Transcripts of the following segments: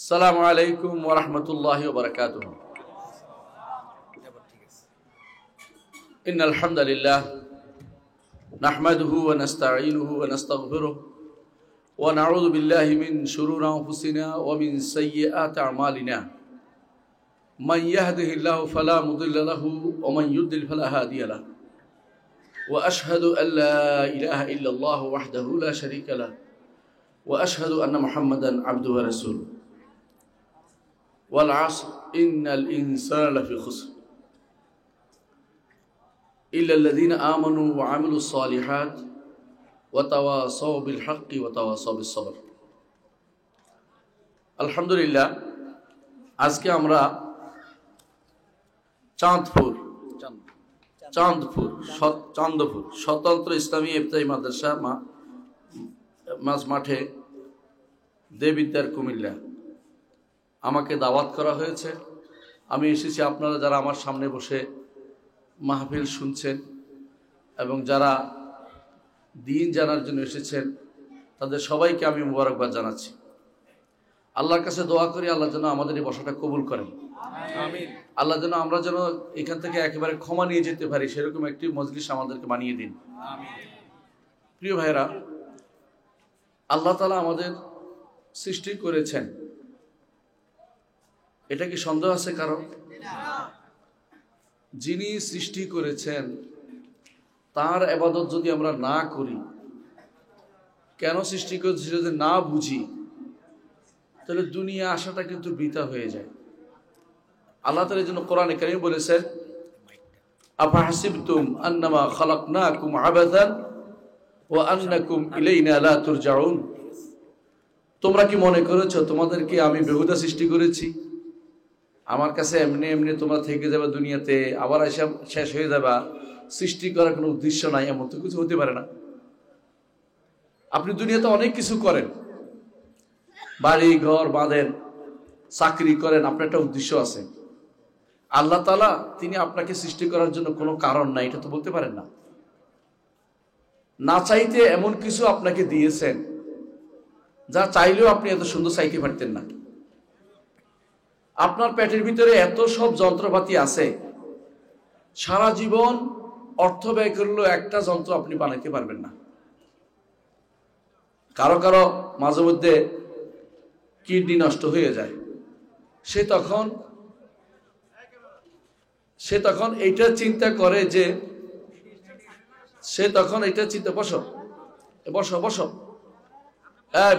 السلام عليكم ورحمة الله وبركاته. إن الحمد لله نحمده ونستعينه ونستغفره ونعوذ بالله من شرور أنفسنا ومن سيئات أعمالنا. من يهده الله فلا مضل له ومن يضلل فلا هادي له. وأشهد أن لا إله إلا الله وحده لا شريك له وأشهد أن محمدا عبده ورسوله. والعصر إن الإنسان لفي خسر إلا الذين آمنوا وعملوا الصالحات وتواصوا بالحق وتواصوا بالصبر. আলহামদুলিল্লাহ, আজকে আমরা চাঁদপুর স্বতন্ত্র ইসলামী ইফতারি মাদ্রাসা মাঠে দেবিদ্যার কুমিল্লা আমাকে দাওয়াত করা হয়েছে। আমি এসেছি, আপনারা যারা আমার সামনে বসে মাহফিল শুনছেন এবং যারা দিন জানার জন্য এসেছেন তাদের সবাইকে আমি মুবারকবাদ জানাচ্ছি। আল্লাহর কাছে দোয়া করি আল্লাহ যেন আমাদের এই বসাটা কবুল করেন। আমিন। আল্লাহ যেন আমরা যেন এখান থেকে একেবারে ক্ষমা নিয়ে যেতে পারি সেরকম একটি মজলিস আমাদেরকে বানিয়ে দিন। আমিন। প্রিয় ভাইরা, আল্লাহ তাআলা আমাদের সৃষ্টি করেছেন, এটা কি সন্দেহ আছে কারো? যিনি সৃষ্টি করেছেন তার ইবাদত যদি আমরা না করি, কেন সৃষ্টি করেছে যদি না বুঝি, তাহলে দুনিয়া আসাটা কিন্তু বৃথা হয়ে যায়। আল্লাহ তাআলা এই জন্য কোরআনে কারীম বলেছেন, আফাহাসিবতুম আন্নামা খালাকনাকুম আবাদান ওয়া আন্নাকুম ইলাইনা লা তুরজাউন। তোমরা কি মনে করেছো তোমাদেরকে আমি বেহুদা সৃষ্টি করেছি, আমার কাছে এমনি এমনি তোমরা থেকে যাবে দুনিয়াতে, আবার এসে শেষ হয়ে যাবা, সৃষ্টি করার কোনো উদ্দেশ্য নাই? এমন তো কিছু হতে পারে না। আপনি দুনিয়াতে অনেক কিছু করেন, বাড়ি ঘর বাঁধেন, চাকরি করেন, আপনার একটা উদ্দেশ্য আছে। আল্লাহ তাআলা তিনি আপনাকে সৃষ্টি করার জন্য কোনো কারণ নাই, এটা তো বলতে পারেন না। না চাইতে এমন কিছু আপনাকে দিয়েছেন যা চাইলেও আপনি এত সুন্দর চাইতে পারতেন না। আপনার পেটের ভিতরে এত সব যন্ত্রপাতি আছে, সারা জীবন অর্থ ব্যয় করলেও একটা যন্ত্র আপনি বানাইতে পারবেন না। কারো কারো মাঝে মধ্যে কিডনি নষ্ট হয়ে যায়, সে তখন এইটা চিন্তা করে যে বসো বসো বসো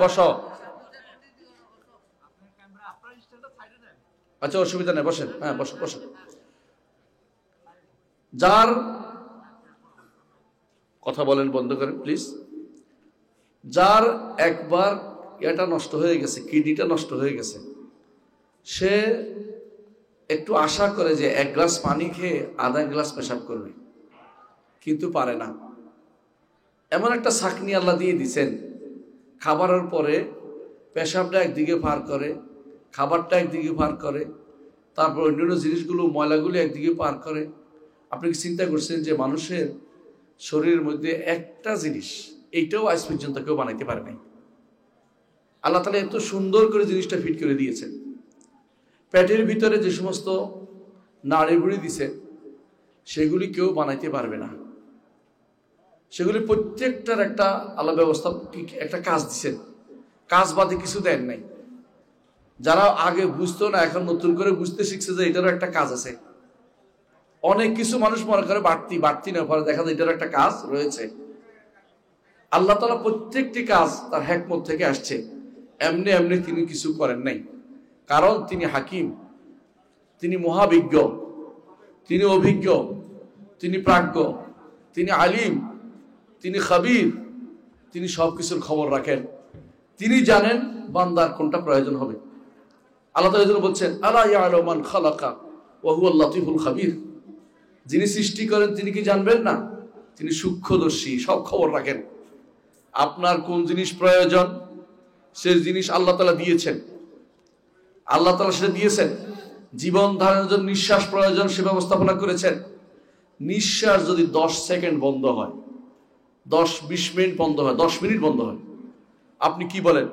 বসো, আচ্ছা অসুবিধা নেই, বসেন, হ্যাঁ বসো বসো। যার কথা বলেন বন্ধ করেন প্লিজ। যার একবার এটা নষ্ট হয়ে গেছে, কিডনিটা নষ্ট হয়ে গেছে, সে একটু আশা করে যে এক গ্লাস পানি খেয়ে আধা গ্লাস পেশাব করবে, কিন্তু পারে না। এমন একটা ছাঁকনি আল্লাহ দিয়ে দিছেন, খাবারের পরে পেশাবটা একদিকে পার করে, খাবারটা একদিকে পার করে, তারপর অন্যান্য জিনিসগুলো ময়লাগুলো একদিকে পার করে। আপনি কি চিন্তা করছেন যে মানুষের শরীরের মধ্যে একটা জিনিস, এইটাও আজ পর্যন্ত কেউ বানাইতে পারে নাই? আল্লাহ তাআলা এত সুন্দর করে জিনিসটা ফিট করে দিয়েছেন। পেটের ভিতরে যে সমস্ত নাড়ি বুড়ি দিছে সেগুলি কেউ বানাইতে পারবে না। সেগুলি প্রত্যেকটার একটা আলাদা ব্যবস্থা, একটা কাজ দিছেন, কাজ বাদে কিছু দেন নাই। যারা আগে বুঝতো না এখন নতুন করে বুঝতে শিখছে যে এটারও একটা কাজ আছে। অনেক কিছু মানুষ মনে করে বাড়তি না, পরে দেখা যায় এটারও একটা কাজ রয়েছে। আল্লাহ তাআলা প্রত্যেকটি কাজ তার হিকমত থেকে আসছে, এমনি এমনি তিনি কিছু করেন নাই। কারণ তিনি হাকিম, তিনি মহাবিজ্ঞ, তিনি অভিজ্ঞ, তিনি প্রাজ্ঞ, তিনি আলিম, তিনি খাবির, তিনি সবকিছুর খবর রাখেন। তিনি জানেন বান্দার কোনটা প্রয়োজন হবে। আল্লাহ তাআলা এজন্য বলছেন, আলা ইয়ালামু মান খালাকা ওয়া হুয়াল লাতীফুল খাবীর। যিনি সৃষ্টি করেন তিনি কি জানবেন না? তিনি সূক্ষ্মদর্শী, সব খবর রাখেন। আপনার কোন জিনিস প্রয়োজন সেই জিনিস আল্লাহ তাআলা দিয়েছেন। আল্লাহ তাআলা সেটা দিয়েছেন। জীবন ধারণের জন্য নিঃশ্বাস প্রয়োজন, সে ব্যবস্থাপনা করেছেন। নিঃশ্বাস যদি 10 সেকেন্ড বন্ধ হয়, 10-20 মিনিট বন্ধ হয়, 10 মিনিট বন্ধ হয়, আপনি কি বলেন?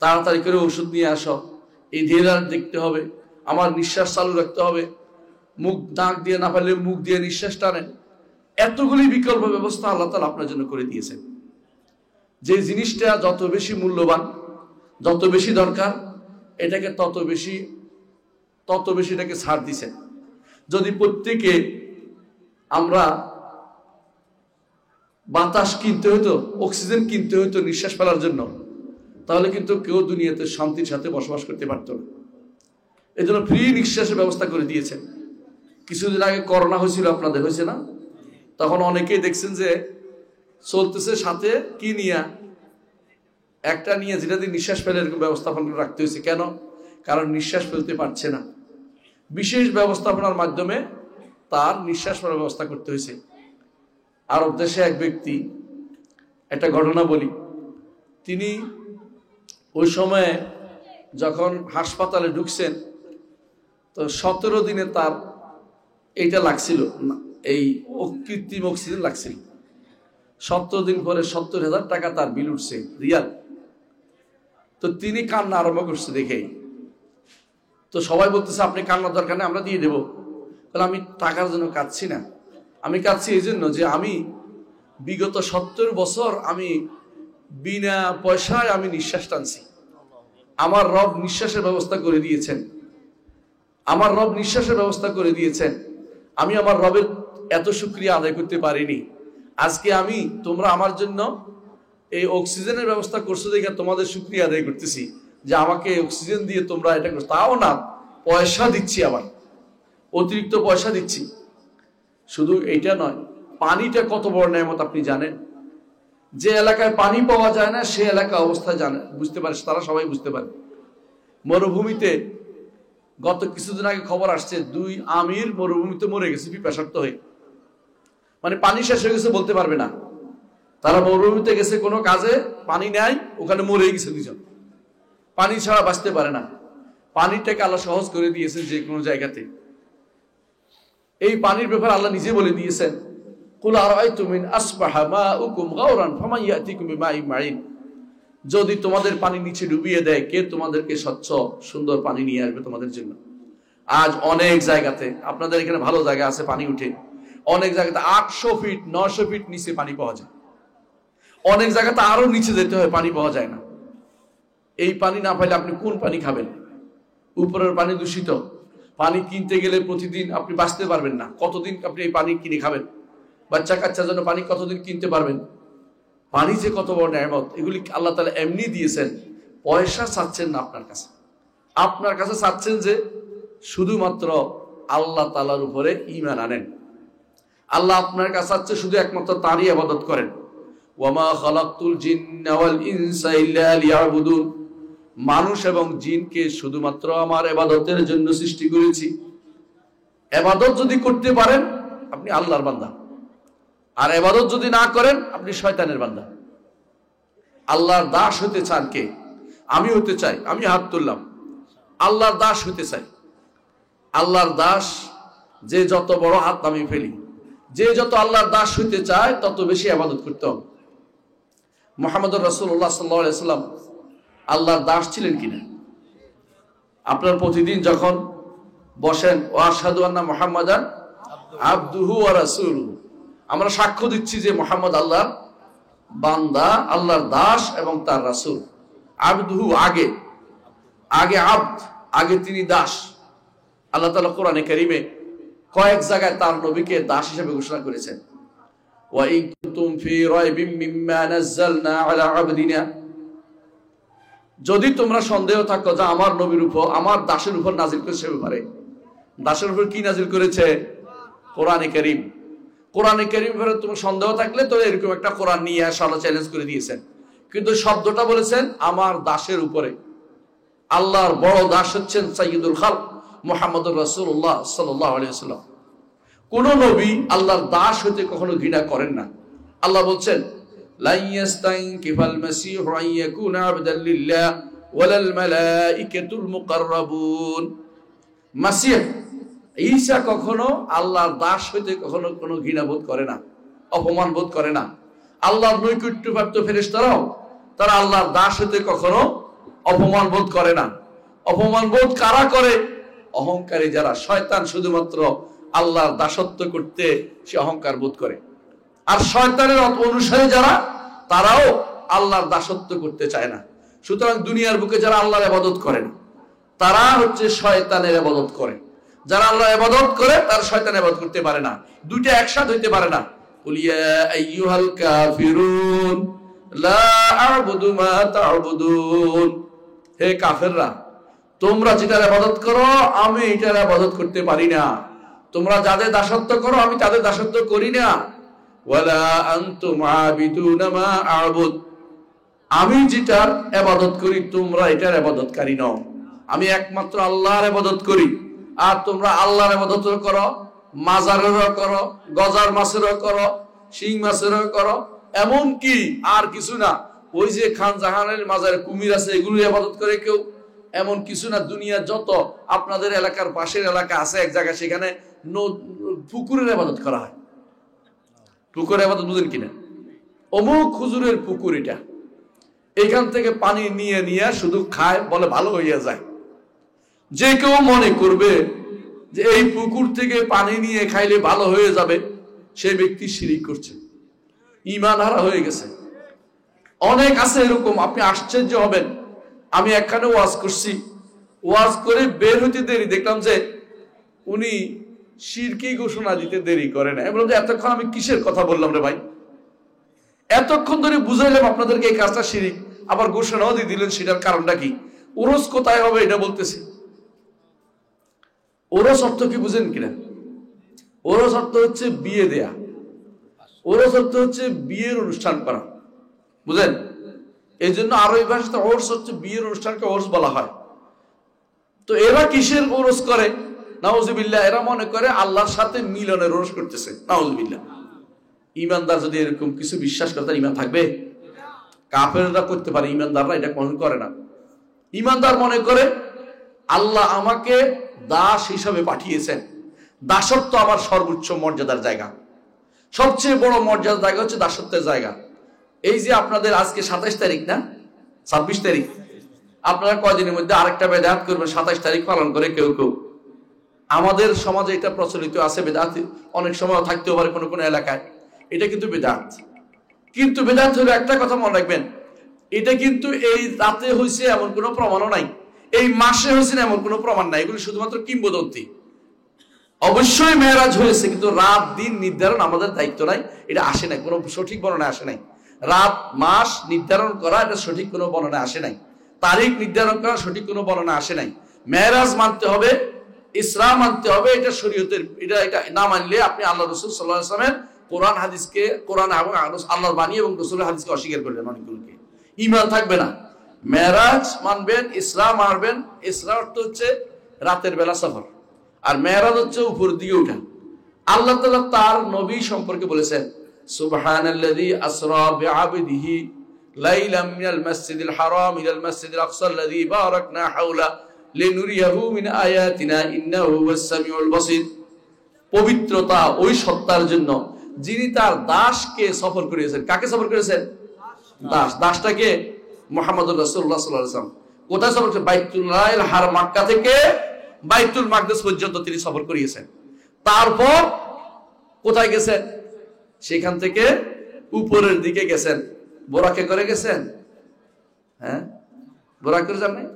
তাড়াতাড়ি করে ওষুধ নিয়ে আসো, এই ধীরে দেখতে হবে, আমার নিঃশ্বাস চালু রাখতে হবে, মুখ নাক দিয়ে না পারলে মুখ দিয়ে নিঃশ্বাস টানেন। এতগুলি বিকল্প ব্যবস্থা আল্লাহ তাআলা আপনার জন্য করে দিয়েছেন। যে জিনিসটা যত বেশি মূল্যবান, যত বেশি দরকার, এটাকে তত বেশি এটাকে ছাড় দিছেন। যদি প্রত্যেকে আমরা বাতাস কিনতে হতো, অক্সিজেন কিনতে হতো নিঃশ্বাস ফেলার জন্য, তাহলে কিন্তু কেউ দুনিয়াতে শান্তির সাথে বসবাস করতে পারত না। এই জন্য ফ্রি নিঃশ্বাসের ব্যবস্থা করে দিয়েছেন। কিছুদিন আগে করোনা হয়েছিল, আপনাদের হয়েছে না? তখন অনেকেই দেখছেন যে চলতেছে সাথে কি নিয়ে, একটা নিয়ে যেটা দিয়ে নিঃশ্বাস ফেলে এরকম ব্যবস্থাপনা রাখতে হয়েছে। কেন? কারণ নিঃশ্বাস ফেলতে পারছে না, বিশেষ ব্যবস্থাপনার মাধ্যমে তার নিঃশ্বাস ফেলার ব্যবস্থা করতে হয়েছে। আরব দেশে এক ব্যক্তি, একটা ঘটনা বলি, তিনি ওই সময়ে যখন হাসপাতালে ঢুকছেন, তো 17 দিনে তার এইটা লাগছিল, এই কৃত্রিম অক্সিজেন লাগছিল। 17 দিন পরে 70,000 টাকা তার বিল উঠছে, রিয়াল। তো তিনি কান্না আরম্ভ করছে দেখেই। তো সবাই বলতেছে আপনি কান্নার দরকার নেই, আমরা দিয়ে দেবো। তাহলে আমি টাকার জন্য কাঁদছি না, আমি কাঁদছি এই জন্য যে আমি বিগত 70 বছর আমি বিনা পয়সায় আমি নিঃশ্বাস টানছি। আমার রব নিঃশ্বাসের ব্যবস্থা করে দিয়েছেন, আমার রব নিঃশ্বাসের ব্যবস্থা করে দিয়েছেন। আমি আমার রবের এত শুকরিয়া আদায় করতে পারিনি। আজকে আমি, তোমরা আমার জন্য এই অক্সিজেনের ব্যবস্থা করছো দেখে তোমাদের শুকরিয়া আদায় করতেছি যে আমাকে অক্সিজেন দিয়ে তোমরা এটা করছো। তাও না, পয়সা দিচ্ছি, আবার অতিরিক্ত পয়সা দিচ্ছি। শুধু এইটা নয়, পানিটা কত বড় নেয়ামত আপনি জানেন? যে এলাকায় পানি পাওয়া যায় না সে এলাকা অবস্থা জানে, বুঝতে পারে, তারা সবাই বুঝতে পারে। মরুভূমিতে গত কিছুদিন আগে খবর আসছে 2 আমির মরুভূমিতে মরে গেছে পিপাসার্ত হয়ে, মানে পানি শেষ হয়ে গেছে বলতে পারবে না। তারা মরুভূমিতে গেছে কোনো কাজে, পানি নেয়, ওখানে মরে গেছে 2 জন, পানি ছাড়া বাঁচতে পারে না। পানিটাকে আল্লাহ সহজ করে দিয়েছে যে কোনো জায়গাতে। এই পানির ব্যাপারে আল্লাহ নিজে বলে দিয়েছেন, কুল আরাআইতুম ইন আসবাহা মাউকুম গাওরান ফামান ইয়াতিকুম বিমাইন মাইন। যদি তোমাদের পানি নিচে ডুবিয়ে দেয়, কে তোমাদেরকে স্বচ্ছ সুন্দর পানি নিয়ে আসবে তোমাদের জন্য? আজ অনেক জায়গাতে, আপনাদের এখানে ভালো জায়গা আছে পানি উঠে, অনেক জায়গাতে 800 ফিট 900 ফিট নিচে পানি পাওয়া যায়। অনেক জায়গাতে আরো নিচে যেতে হয়, পানি পাওয়া যায় না। এই পানি না পাইলে আপনি কোন পানি খাবেন? উপরের পানি দূষিত, পানি কিনতে গেলে প্রতিদিন আপনি বাঁচতে পারবেন না। কতদিন আপনি এই পানি কিনে খাবেন? বাচ্চা কাচ্চার জন্য পানি কতদিন কিনতে পারবেন? পানি যে কত বড় নেয়ামত, এগুলি আল্লাহ তাআলা এমনি দিয়েছেন। পয়সা চাচ্ছেন না আপনার কাছে, আপনার কাছে চাচ্ছেন যে শুধুমাত্র আল্লাহ তাআলার উপরে ঈমান আনেন। আল্লাহ আপনার কাছে চাচ্ছে শুধু একমাত্র তারই ইবাদত করেন। ওয়ামা খালাকতুল জিন্না ওয়াল ইনসা ইল্লা লিয়াবুদুন। মানুষ এবং জিনকে শুধুমাত্র আমার ইবাদতের জন্য সৃষ্টি করেছি। ইবাদত যদি করতে পারেন আপনি আল্লাহর বান্দা, আর ইবাদত যদি না করেন আপনি শয়তানের বান্দা। আল্লাহর দাস হতে চান কে? আমি হতে চাই, আমি হাত তুললাম। আল্লাহর দাস হতে চাই। আল্লাহর দাস যে যত বড় হাত আমি ফেলি, যে যত আল্লাহর দাস হইতে চায় তত বেশি ইবাদত করতে হবে। মুহাম্মদুর রাসূলুল্লাহ সাল্লাল্লাহু আলাইহি ওয়াসাল্লাম আল্লাহর দাস ছিলেন কিনা? আপনার প্রতিদিন যখন বসেন, ওয়া আশহাদু আন্না মুহাম্মাদান আবদুহু ওয়া রাসূলুহু, আমরা সাক্ষ্য দিচ্ছি যে মুহাম্মদ আল্লাহর বান্দা, আল্লাহর দাস এবং তার রাসূল। আবদুহু আগে আব্দ, আগে তিনি দাস। আল্লাহ তাআলা কোরআনে কারীমে কয়েক জায়গায় তার নবীকে দাস হিসেবে ঘোষণা করেছেন। ওয়া ইন কুনতুম ফি রাইবিম মিম্মা নাযালনা আলা আবদিনা, যদি তোমরা সন্দেহ থাকো যে আমার নবীর উপর, আমার দাসের উপর নাজিল করেছে ব্যাপারে, দাসের উপর কি নাজিল করেছে? কোরআনে কারীম। কোরআনে কারীম ব্যাপারে তোমার সন্দেহ থাকলে তো এরকম একটা কোরআন নিয়ে আসা, আল্লাহ চ্যালেঞ্জ করে দিয়েছেন। কিন্তু শব্দটা বলেছেন আমার দাসের উপরে। আল্লাহর বড় দাস হচ্ছেন সাইয়্যিদুল খালক মুহাম্মদুর রাসূলুল্লাহ সাল্লাল্লাহু আলাইহি ওয়াসাল্লাম। কোন নবী আল্লাহর দাস হতে কখনো ঘৃণা করেন না। আল্লাহ বলছেন, লা ইয়াস্তানকিফাল মাসীহু আন ইয়াকুনা আবদাল লিল্লাহ ওয়ালাল মালাইকাতুল মুকাররাবুন। মাসীহ ঈসা কখনো আল্লাহর দাস হইতে কখনো কোনো ঘৃণা বোধ করে না, অপমান বোধ করে না। আল্লাহর নৈকট্যপ্রাপ্ত ফেরেশতারাও তারা আল্লাহর দাস হইতে কখনো অপমান বোধ করে না। অপমান বোধ কারা করে? অহংকারী যারা। শয়তান শুধুমাত্র আল্লাহর দাসত্ব করতে সে অহংকার বোধ করে। আর শয়তানের অনুসারী যারা, তারাও আল্লাহর দাসত্ব করতে চায় না। সুতরাং দুনিয়ার বুকে যারা আল্লাহর ইবাদত করে না, তারা হচ্ছে শয়তানের ইবাদত করে। যারা আল্লাহর ইবাদত করে, তার শয়তানের ইবাদত করতে পারে না। দুইটা একসাথে হইতে পারে না। কুল ইয়া আইয়ুহাল কাফিরুন লা আ'বুদু মা তা'বুদুন। হে কাফেররা, তোমরা যেটার ইবাদত করো আমি এটার ইবাদত করতে পারি না। তোমরা যাদের দাসত্ব করো আমি তাদের দাসত্ব করি না। ওয়ালা আনতুম আবিদুনা মা আ'বুদ। আমি যেটার ইবাদত করি তোমরা এটার ইবাদতকারী নও। আমি একমাত্র আল্লাহর ইবাদত করি। আর তোমরা আল্লাহর ইবাদত করো, মাজারেরও করো, গজার মাছেরও করো, শিং মাছেরও করো, এমন কি আর কিছু না। ওই যে খান জাহানের মাজারে কুমির আছে, এগুলো ইবাদত করে কেউ? এমন কিছু না। দুনিয়ার যত আপনাদের এলাকার পাশের এলাকা আছে এক জায়গায়, সেখানে পুকুরের ইবাদত করা হয়। পুকুরের ইবাদত বুঝেন কিনা? অমুক হুজুরের পুকুর, এটা এখান থেকে পানি নিয়ে নিয়ে শুধু খায়, বলে ভালো হইয়া যায়। যে কেউ মনে করবে যে এই পুকুর থেকে পানি নিয়ে খাইলে ভালো হয়ে যাবে, সেই ব্যক্তি শিরিক করছে, ঈমান হারা হয়ে গেছে। অনেক আছে এরকম, আপনি আশ্চর্য হবেন। আমি একখানে ওয়াজ করছি, ওয়াজ করে বের হইতে দেরি, দেখলাম যে উনি শিরকি ঘোষণা দিতে দেরি করে না। বললাম যে এতক্ষণ আমি কিসের কথা বললাম রে ভাই? এতক্ষণ ধরে বুঝাইলাম আপনাদেরকে এই কাজটা শিরিক, আবার ঘোষণাও দিয়ে দিলেন। সেটার কারণটা কি? ওরস কোথায় হবে এটা বলতেছি। ওরস অর্থ কি বুঝেন কিনা? ওরস অর্থ হচ্ছে বিয়ে দেয়া। ওরস অর্থ হচ্ছে বিয়ের অনুষ্ঠান করা, বুঝেন? এই জন্য আরবি ভাষাতে ওরস হচ্ছে বিয়ের অনুষ্ঠানকে ওরস বলা হয়। তো এরা কিসের ওরস করে? নাউজুবিল্লাহ, এরা মনে করে আল্লাহর সাথে মিলনের ওরস করতেছে। নাউজুবিল্লাহ। ইমানদার যদি এরকম কিছু বিশ্বাস করে, তার ইমান থাকবে? কাফেররা করতে পারে, ইমানদাররা এটা কোন করে না। ইমানদার মনে করে আল্লাহ আমাকে দাস হিসাবে পাঠিয়েছেন, দাসত্ব আমার সর্বোচ্চ মর্যাদার জায়গা, সবচেয়ে বড় মর্যাদার জায়গা হচ্ছে দাসত্বের জায়গা। এই যে আপনাদের আজকে 27 তারিখ না 26 তারিখ, আপনারা কয়দিনের মধ্যে আরেকটা বেদাত করবেন, 27 তারিখ পালন করে কেউ কেউ। আমাদের সমাজে এটা প্রচলিত আছে, বেদাত অনেক সময় থাকতেও পারে কোনো কোনো এলাকায়। এটা কিন্তু বেদাত। কিন্তু বেদাত হলো একটা কথা মনে রাখবেন, এটা কিন্তু এই রাতে হয়েছে এমন কোনো প্রমাণও নাই, এই মাসে হয়েছে এমন কোনো প্রমাণ নাই। এগুলো শুধুমাত্র কিংবদন্তি। অবশ্যই মেরাজ হয়েছে, কিন্তু রাত দিন নির্ধারণ আমাদের দায়িত্ব নাই, এটা আসে নাই, কোনো সঠিক বর্ণনা আসে নাই। রাত মাস নির্ধারণ করা এটা সঠিক কোনো বর্ণনা আসে নাই। তারিখ নির্ধারণ করা সঠিক কোনো বর্ণনা আসে নাই। মেরাজ মানতে হবে, ইসরা মানতে হবে, এটা শরীয়তের। এটা না মানলে আপনি আল্লাহ রাসূল সাল্লাল্লাহু আলাইহি ওয়াসাল্লামের কোরআন হাদিসকে, কোরআন এবং আল্লাহর বাণী এবং রাসূলের হাদিসকে অস্বীকার করলেন। অনেকগুলোকে ঈমান থাকবে না। মেরাজ মানবেন, ইসরা মানবেন। ইসরা অর্থ হচ্ছে রাতের বেলা সফর, আর মেরাজ হচ্ছে উপরের দিকে ওঠা। আল্লাহ তাআলা তার নবী সম্পর্কে বলেছেন, সুবহানাল্লাযী আসরা বিআবদিহি লাইলাম মিনাল মাসজিদিল হারাম ইলাল মাসজিদিল আকসাল্লাযী বারাকনা হাওলা লিনুরিয়াহু মিন আয়াতিনা ইন্নাহু হুয়াস সামিউল বাসীর। পবিত্রতা ওই সত্তার জন্য যিনি তার দাসকে সফর করিয়েছেন। কাকে সফর করেছেন? দাস। দাসটাকে মুহাম্মদুর রাসূলুল্লাহ সাল্লাল্লাহু আলাইহি ওয়াসাল্লাম। কোথায় সফর করেছেন? বাইতুল্লাহিল হারাম, মক্কা থেকে বাইতুল মাকদিস পর্যন্ত তিনি সফর করিয়েছেন। তারপর কোথায় গেছেন? সেখান থেকে উপরের দিকে গেছেন। বোরাকে করে গেছেন? হ্যাঁ, বোরাক করে যান নাই?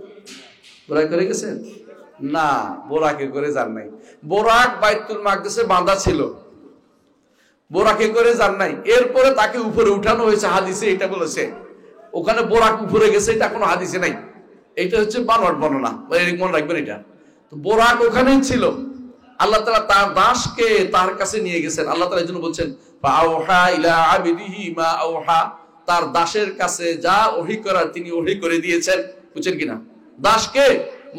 বোরাক করে গেছেন? না, বোরাকে করে যান নাই। বোরাক বাইতুল মাকদিসে বাঁধা ছিল, বোরাকে করে যান নাই। এরপরে তাকে উপরে উঠানো হয়েছে, হাদিসে এটা বলেছে। ওখানে বোরাক উপরে গেছে, এটা কোনো হাদিসে নাই। এটা হচ্ছে বানোয়াট বর্ণনা, মনে রাখবেন এটা। তো বোরাক ওখানেই ছিল। আল্লাহ তাআলা তার দাসকে তার কাছে নিয়ে গেছেন। আল্লাহ তাআলা এই জন্য বলছেন, ফাআওহা ইলা আবিদিহি মা আওহা, তার দাসের কাছে যা ওহী করার তিনি ওহী করে দিয়েছেন। বুঝছেন কিনা? দাসকে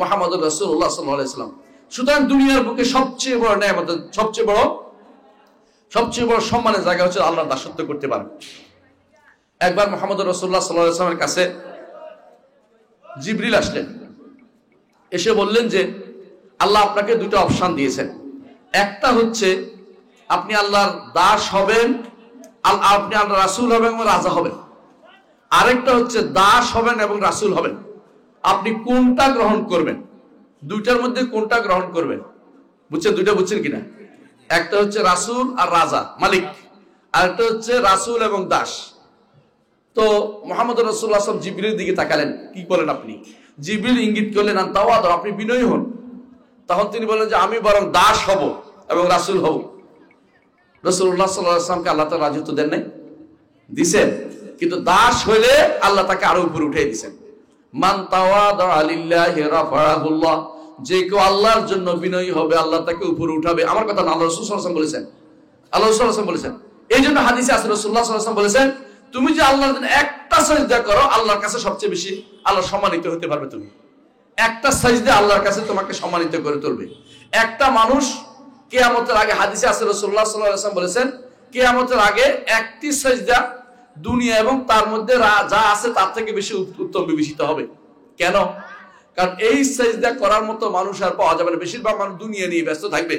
মুহাম্মদুর রাসূলুল্লাহ সাল্লাল্লাহু আলাইহি ওয়াসাল্লাম। সুতরাং দুনিয়ার বুকে সবচেয়ে বড় নেয়ামত, সবচেয়ে বড় সম্মানের জায়গা হচ্ছে আল্লাহর দাসত্ব করতে পারে। একবার মুহাম্মদুর রাসূলুল্লাহ সাল্লাল্লাহু আলাইহি ওয়াসাল্লামের কাছে জিবরিল আসলেন, এসে বললেন যে আল্লাহ আপনাকে দুটো অপশন দিয়েছেন। একটা হচ্ছে আপনি আল্লাহর দাস হবেন, আপনি আল্লাহর রাসূল হবেন এবং রাজা হবেন। আরেকটা হচ্ছে দাস হবেন এবং রাসূল হবেন। আপনি কোনটা গ্রহণ করবেন? দুইটার মধ্যে কোনটা গ্রহণ করবেন? বুঝছেন? দুইটা বুঝছেন কিনা? একটা হচ্ছে রাসূল আর রাজা, মালিক, আর একটা হচ্ছে রাসূল এবং দাস। তো মুহাম্মদ রাসূলুল্লাহ সাল্লাল্লাহু আলাইহি ওয়াসাল্লাম জিবরিলের দিকে তাকালেন, কি বলেন আপনি? জিবরিল ইঙ্গিত করলেন তাওয়াদু, আপনি বিনয়ী হন। তখন তিনি বললেন যে আমি বরং দাস হব এবং রাসূল হব। রাসূলুল্লাহ সাল্লাল্লাহু আলাইহি ওয়াসাল্লামকে আল্লাহ তাআলা রাজত্ব দেন নাই? দিছেন, কিন্তু দাস হইলে আল্লাহ তাকে আরো উপরে উঠিয়ে দিয়েছেন। মান তাওয়াদা লিল্লাহি রাফাহুল্লাহ, যে কেউ আল্লাহর জন্য বিনয়ী হবে আল্লাহ তাকে উপরে উঠাবে। আমার কথা না, আল্লাহ রাসূল সাল্লাল্লাহু আলাইহি ওয়াসাল্লাম বলেছেন। আল্লাহ রাসূল সাল্লাল্লাহু আলাইহি ওয়াসাল্লাম বলেছেন। এই জন্য হাদিসে আছে রাসূলুল্লাহ সাল্লাল্লাহু আলাইহি ওয়াসাল্লাম বলেছেন, তুমি যে আল্লাহর জন্য একটা সাজদা করো আল্লাহর কাছে সবচেয়ে বেশি আল্লাহ সম্মানিত হতে পারবে। তুমি একটা সাজদা আল্লাহর কাছে তোমাকে সম্মানিত করে তুলবে। একটা মানুষ কিয়ামতের আগে, হাদিসে আছে রাসূলুল্লাহ সাল্লাল্লাহু আলাইহি ওয়াসাল্লাম বলেছেন, কিয়ামতের আগে একটি সাজদা দুনিয়া এবং তার মধ্যে যা আছে তার থেকে বেশি উত্তম বিবেচিত হবে। কেন? কারণ এই সাজদা করার মতো মানুষ আর পাওয়া যাবে না। বেশিরভাগ মানুষ দুনিয়া নিয়ে ব্যস্ত থাকবে,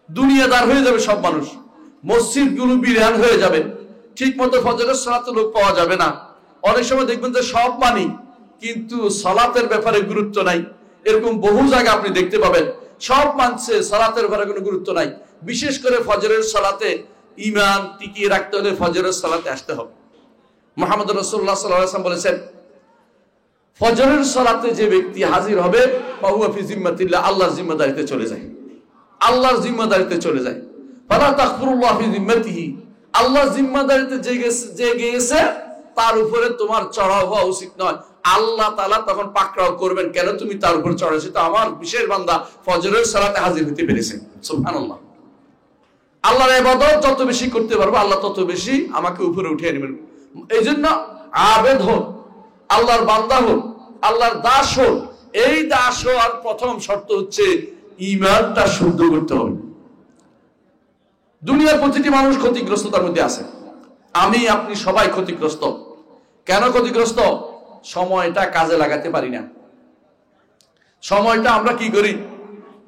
দুনিয়াদার হয়ে যাবে সব মানুষ, মসজিদগুলো বিরান হয়ে যাবে, ঠিক মতো ফজরের সালাতে লোক পাওয়া যাবে না। অনেক সময় দেখবেন যে সব মানি কিন্তু সালাতের ব্যাপারে গুরুত্ব নাই। এরকম বহু জায়গা আপনি দেখতে পাবেন, সব মানছে, সালাতের ব্যাপারে কোনো গুরুত্ব নাই। বিশেষ করে ফজরের সালাতে ঈমান টিকিয়ে রাখতে হলে ফজরের সালাতে আসতে হবে। মুহাম্মদ রাসূলুল্লাহ সাল্লাল্লাহু আলাইহি ওয়াসাল্লাম বলেছেন, ফজরের সালাতে যে ব্যক্তি হাজির হবে ফাহুয়া ফি জিম্মাতিল্লাহ, আল্লাহর জিম্মাদারিতে চলে যায়, আল্লাহর জিম্মাদারিতে চলে যায়। ফালা তাগফিরুল্লাহ ফি জিম্মাতিহি, আল্লাহর জিম্মাদারিতে যে গিয়েছে তার উপরে তোমার চড়াও হওয়া উচিত নয়। আল্লাহ তাআলা তখন পাকড়াও করবেন, কেন তুমি তার উপর চড়েছো? তো আমার বিশেষ বান্দা ফজরের সালাতে হাজির হতে পেরেছে। সুবহানাল্লাহ। আল্লাহর ইবাদত যত বেশি করতে পারবো আল্লাহ তত বেশি আমাকে উপরে উঠিয়ে নেবেন। এই জন্য আবেদ হোক, আল্লাহর বান্দা হোক, আল্লাহর দাস হোক, এই দাস হওয়ার প্রথম শর্ত হচ্ছে ঈমানটা শুদ্ধ করতে হবে। দুনিয়ার প্রতিটি মানুষ ক্ষতিগ্রস্ততার মধ্যে আছে, আমি আপনি সবাই ক্ষতিগ্রস্ত। কেন ক্ষতিগ্রস্ত? সময়টা কাজে লাগাতে পারি না। সময়টা আমরা কি করি?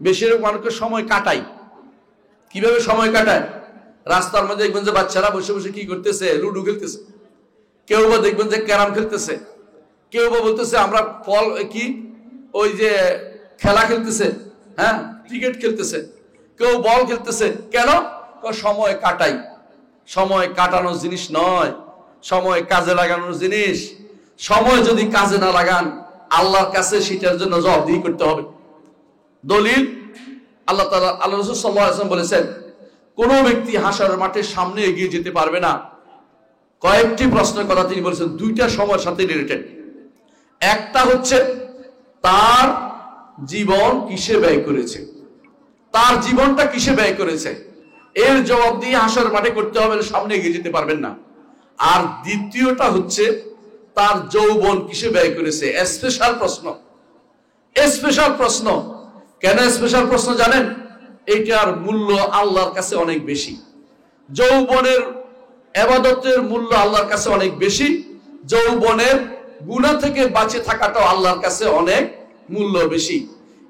বেশিরভাগ মানুষকে সময় কাটাই। কিভাবে সময় কাটায়? রাস্তার মধ্যে দেখবেন যে বাচ্চারা বসে বসে কি করতেছে? লুডো খেলতেছে, কেউ বা দেখবেন যে ক্যারাম খেলতেছে, কেউ বা বলতেছে আমরা ওই যে খেলা খেলতেছে, হ্যাঁ ক্রিকেট খেলতেছে, কেউ বল খেলতেছে। কেন? সময় কাটাই। সময় কাটানোর জিনিস নয়, সময় কাজে লাগানোর জিনিস। সময় যদি কাজে না লাগান আল্লাহর কাছে সেটার জন্য জবাবদিহি করতে হবে। দলিল, আল্লাহ তাআলা, আল্লাহ রাসূল সাল্লাল্লাহু আলাইহি ওয়াসাল্লাম বলেছেন, কোন ব্যক্তি হাসরের মাঠের সামনে এগিয়ে যেতে পারবে না। কয়েকটি প্রশ্নের কথা তিনি বলেছেন, দুইটা সময়ের সাথে রিলেটেড। একটা হচ্ছে তার জীবন কিসে ব্যয় করেছে, তার জীবনটা কিসে ব্যয় করেছে, এর জবাব দিয়ে হাসরের মাঠে করতে হবে, সামনে এগিয়ে যেতে পারবেন না। আর দ্বিতীয়টা হচ্ছে তার যৌবন কিসে ব্যয় করেছে। স্পেশাল প্রশ্ন, স্পেশাল প্রশ্ন। কেন স্পেশাল প্রশ্ন জানেন? এইটার মূল্য আল্লাহর কাছে অনেক বেশি। যৌবনের ইবাদতের মূল্য আল্লাহর কাছে অনেক বেশি, যৌবনের গুনাহ থেকে বাঁচে থাকাটাও আল্লাহর কাছে অনেক মূল্য বেশি।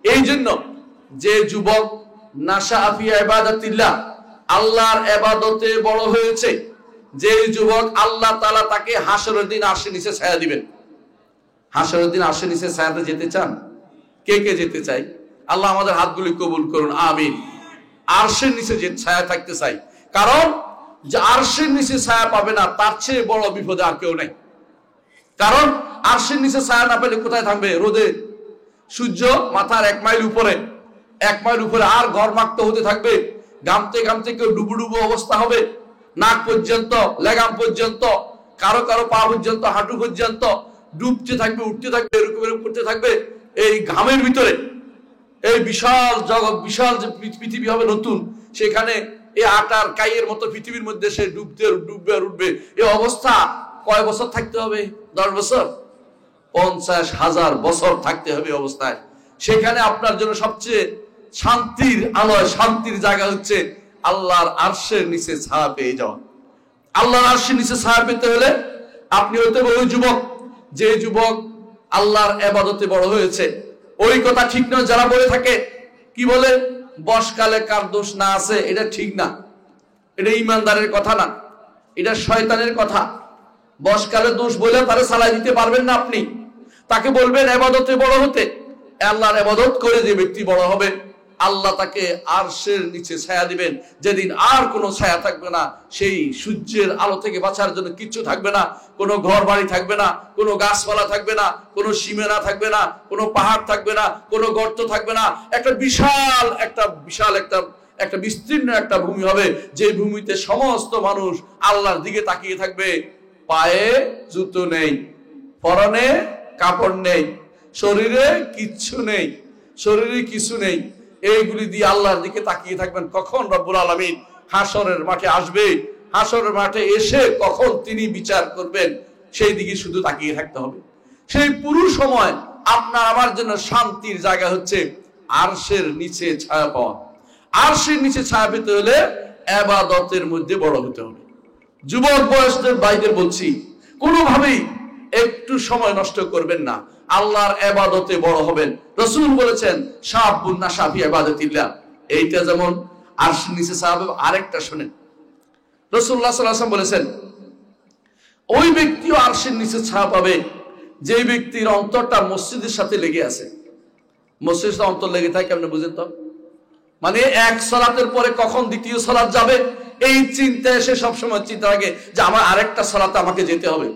এই জন্য যে যুবক নাশা ফি ইবাদাতিল্লাহ, আল্লাহর ইবাদতে বড় হয়েছে, যে যুবক আল্লাহ তাআলা তাকে হাসরের দিন আরশের নিচে ছায়া দিবেন। হাসরের দিন আরশের নিচে ছায়াতে যেতে চান? কে কে যেতে চাই? আল্লাহ আমাদের হাতগুলি কবুল করুন, আমিন। আরশের নিচে যে ছায়া থাকতে চাই, কারণ যে আরশের নিচে ছায়া পাবে না তার চেয়ে বড় বিপদে আর কেউ নাই। কারণ আরশের নিচে ছায়া না পেলে কোথায় থাকবে? রোদে, সূর্য মাথার 1 মাইল উপরে, 1 মাইল উপরে, আর ঘরমাক্ত হতে থাকবে, ঘামতে ঘামতে কেউ ডুবু ডুবু অবস্থা হবে, নাক পর্যন্ত, লেগাম পর্যন্ত, কারো কারো পা পর্যন্ত, হাঁটু পর্যন্ত ডুবতে থাকবে, উঠতে থাকবে, এরকম এরকম করতে থাকবে এই ঘামের ভিতরে। এই বিশাল জগৎ, বিশাল যে পৃথিবী হবে নতুন, সেখানে এই আটার কাইয়ের মতো পৃথিবীর মধ্যে সে ডুববে আর উঠবে। এই অবস্থা কয় বছর থাকতে হবে? 10 বছর, 50,000 বছর থাকতে হবে অবস্থায়। সেখানে আপনার জন্য সবচেয়ে শান্তির আলোয়, শান্তির জায়গা হচ্ছে আল্লাহর আরশের নিচে ছায়া পেয়ে যাওয়া। আল্লাহর আরশের নিচে ছায়া পেতে হলে আপনি হইতে হবে ওই যুবক, যে যুবক আল্লাহর ইবাদতে বড় হয়েছে। ওই কথা ঠিক নয় যারা বলে থাকে, কি বলে, বসকালে কার দোষ না আছে, এটা ঠিক না, এটা ইমানদারের কথা না, এটা শয়তানের কথা। বসকালে দোষ বলে তারে সালাই দিতে পারবেন না আপনি। তাকে বলবেন ইবাদতে বড় হতে। আল্লাহর ইবাদত করে যে ব্যক্তি বড় হবে, আল্লাহ তাকে আরশের নিচে ছায়া দিবেন, যেদিন আর কোনো ছায়া থাকবে না। সেই সূর্যের আলো থেকে বাঁচার জন্য কিচ্ছু থাকবে না, কোনো ঘর বাড়ি থাকবে না, কোনো গাছপালা থাকবে না, কোনো সীমানা থাকবে না, কোনো পাহাড় থাকবে না, কোনো গর্ত থাকবে না। একটা বিশাল একটা বিস্তীর্ণ একটা ভূমি হবে, যে ভূমিতে সমস্ত মানুষ আল্লাহর দিকে তাকিয়ে থাকবে। পায়ে জুতো নেই, পরনে কাপড় নেই, শরীরে কিছু নেই, এইগুলি দিয়ে আল্লাহর দিকে তাকিয়ে থাকবেন। কখন রব্বুল আলামিন হাসরের মাঠে আসবে, হাসরের মাঠে এসে কখন তিনি বিচার করবেন, সেই দিকে শুধু তাকিয়ে থাকতে হবে। সেই পুরো সময় আপনার আমার জন্য শান্তির জায়গা হচ্ছে আরশের নিচে ছায়া পাওয়া। আরশের নিচে ছায়া পেতে হলে ইবাদতের মধ্যে বড় হতে হবে। যুবক বয়সের ভাইদের বলছি, কোনোভাবেই একটু সময় নষ্ট করবেন না, আল্লাহর ইবাদতে বড় হবেন। রাসূল বলেছেন শাবুন নাশা ফি ইবাদাতিল্লাহ, এইটা যেমন আরশের নিচে ছায়া পাবে। আরেকটা শুনেন, রাসূলুল্লাহ সাল্লাল্লাহু আলাইহি ওয়াসাল্লাম বলেছেন ওই ব্যক্তিও আরশের নিচে ছায়া পাবে যে ব্যক্তির অন্তরটা মসজিদের সাথে লেগে আছে। মসজিদের সাথে অন্তর লেগে থাকে, আপনি বুঝেন তো? মানে এক সালাতের পরে কখন দ্বিতীয় সালাত যাবে, এই চিন্তা এসে সবসময় চিন্তা থাকে যে আমার আরেকটা সালাতে আমাকে যেতে হবে,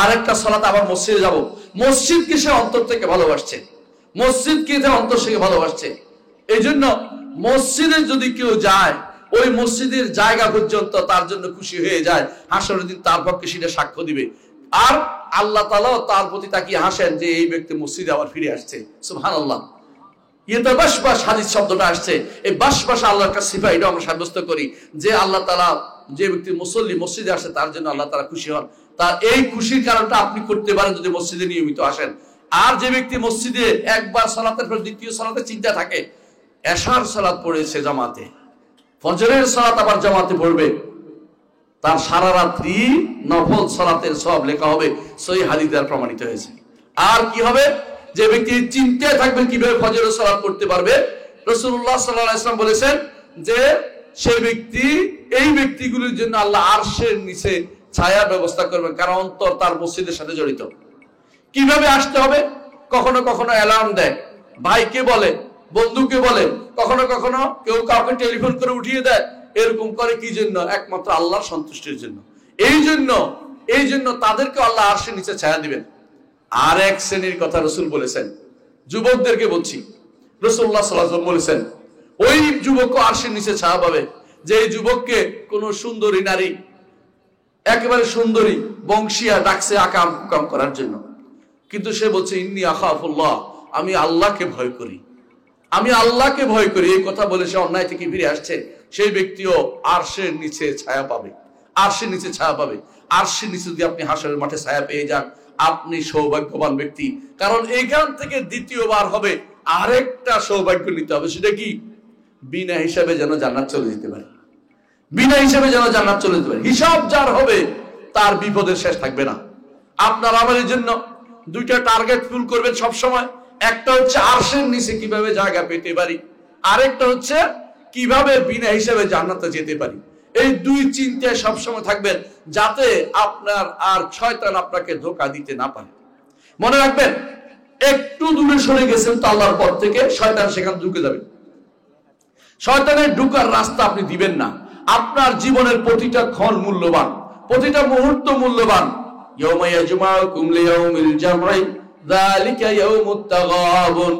আরেকটা সালাতে আবার মসজিদে যাব। মসজিদকে সে অন্তর থেকে ভালোবাসছে, মসজিদকে অন্তর থেকে ভালোবাসছে। এই জন্য মসজিদে যদি কেউ যায়, ওই মসজিদের জায়গা পর্যন্ত তার জন্য খুশি হয়ে যায়। হাসরের দিন তার পক্ষে সেটা সাক্ষ্য দিবে, আর আল্লাহ তাআলাও তার প্রতি তাকিয়ে হাসেন যে এই ব্যক্তি মসজিদে আবার ফিরে আসছে। সুবহানাল্লাহ। ইতাবাসবাস হাদিস শব্দটা আসছে, এই বাসবাস আল্লাহর কাছে সিফা, এটা আমরা সাব্যস্ত করি যে আল্লাহ তাআলা যে ব্যক্তি মুসল্লি মসজিদে আসে তার জন্য আল্লাহ তাআলা খুশি হন। তার এই খুশির কারণটা আপনি করতে পারেন যদি মসজিদে নিয়মিত আসেন। আর যে ব্যক্তি মসজিদে একবার সালাতের পর দ্বিতীয় সালাতে চিন্তা থাকে, এশার সালাত পড়েছে জামাতে, ফজরের সালাত আবার জামাতে পড়বে, তার সারা রাত্রি নফল সালাতের সব লেখা হবে, সহিহ হাদিসে প্রমাণিত হয়েছে। আর কি হবে, যে ব্যক্তি চিন্তায় থাকবে কিভাবে ফজরের সালাত পড়তে পারবে, রাসূলুল্লাহ সাল্লাল্লাহু আলাইহি ওয়াসাল্লাম বলেছেন যে সেই ব্যক্তি, এই ব্যক্তিগুলোর জন্য আল্লাহ আরশের নিচে ছায়ার ব্যবস্থা করবেন, কারণ অন্তর তার মসজিদের সাথে জড়িত। কিভাবে আসতে হবে, কখনো কখনো অ্যালার্ম দেয়, ভাইকে বলে, বন্ধুকে বলে, কখনো কখনো কেউ কাউকে টেলিফোন করে উঠিয়ে দেয়। এরকম করে কি জন্য? একমাত্র আল্লাহর সন্তুষ্টির জন্য। এই জন্য তাদেরকে আল্লাহ আরশের নিচে ছায়া দিবেন। আর এক শ্রেণীর কথা রাসূল বলেছেন, যুবকদেরকে বলছি, রাসূলুল্লাহ সাল্লাল্লাহু আলাইহি ওয়াসাল্লাম বলেছেন ওই যুবকও আরশের নিচে ছায়া পাবে যে যুবককে কোন সুন্দরী নারী, একেবারে সুন্দরী বংশিয়া ডাকছে আকাম কুকাম করার জন্য, কিন্তু সে বলছে ইন্নী আখাফুল্লাহ, আমি আল্লাহকে ভয় করি, আমি আল্লাহকে ভয় করি। এই কথা বলে সে অন্যায় থেকে ফিরে আসছে, সেই ব্যক্তিও আরশের নিচে ছায়া পাবে, আরশের নিচে ছায়া পাবে। আরশের নিচে যদি আপনি হাসরের মাঠে ছায়া পেয়ে যান, আপনি সৌভাগ্যবান ব্যক্তি। কারণ এইখান থেকে দ্বিতীয়বার হবে আরেকটা সৌভাগ্য নিতে হবে, সেটা কি? বিনা হিসাবে যেন জান্নাত চলে যেতে পারে, বিনা হিসাবে যেন জান্নাত চলে যেতে পারে। হিসাব যার হবে তার বিপদের শেষ থাকবে না। আপনার আমাদের জন্য দুইটা টার্গেট ফুল করবেন সব সময়। একটা হচ্ছে আরশের নিচে কিভাবে জায়গা পেতে পারি, আরেকটা হচ্ছে কিভাবে বিনা হিসাবে জান্নাতে যেতে পারি। এই দুই চিন্তায় সবসময় থাকবেন, যাতে আপনার আর শয়তান আপনাকে ধোঁকা দিতে না পারে। মনে রাখবেন, একটু দূরে সরে গেছেন তো আল্লাহর পথ থেকে, শয়তান সেখানে ঢুকে যাবে। শয়তানের ঢুকার রাস্তা আপনি দিবেন না। আপনার জীবনের প্রতিটা ক্ষণ মূল্যবান, প্রতিটা মুহূর্ত মূল্যবান। ইয়াউমা ইয়াজমাউকুম লিয়াউমিল জাম'i যালিকা ইয়াউমুত তাগাবুন,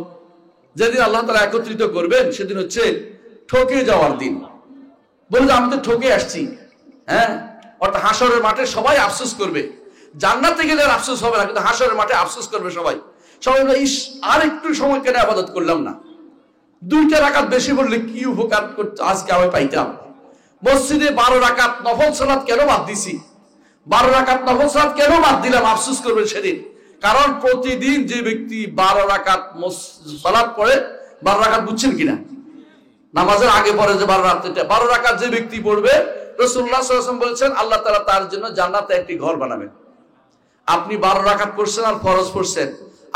যেদিন আল্লাহ তাআলা একত্রিত করবেন সেদিন হচ্ছে ঠকে যাওয়ার দিন। বলে যে আমি তো ঠকে আসছি, হ্যাঁ, অর্থাৎ হাসরের মাঠে সবাই আফসোস করবে। জান্নাতে গেলে আফসোস হবে না, কিন্তু হাসরের মাঠে আফসোস করবে সবাই। সবাই ইস, আর একটু সময় কেন ইবাদত করলাম না, দুইটা রাকাত বেশি পড়লে কি উপকার করতে আজকে আমি পাইতাম। মসজিদে 12 রাকাত নফল সালাত কেন বাদ দিছি, 12 রাকাত নফল সালাত কেন বাদ দিলাম, আফসোস করবেন সেদিন। কারণ প্রতিদিন যে ব্যক্তি 12 রাকাত সালাত পড়ে, 12 রাকাত বুঝছেন কিনা, নামাজের আগে পড়ে যে 12 রাকাত যে ব্যক্তি পড়বে, রাসূলুল্লাহ সাল্লাল্লাহু আলাইহি ওয়াসাল্লাম বলেছেন আল্লাহ তাআলা তার জন্য জান্নাতে একটি ঘর বানাবেন। আপনি 12 রাকাত পড়ছেন আর ফরজ পড়ছেন,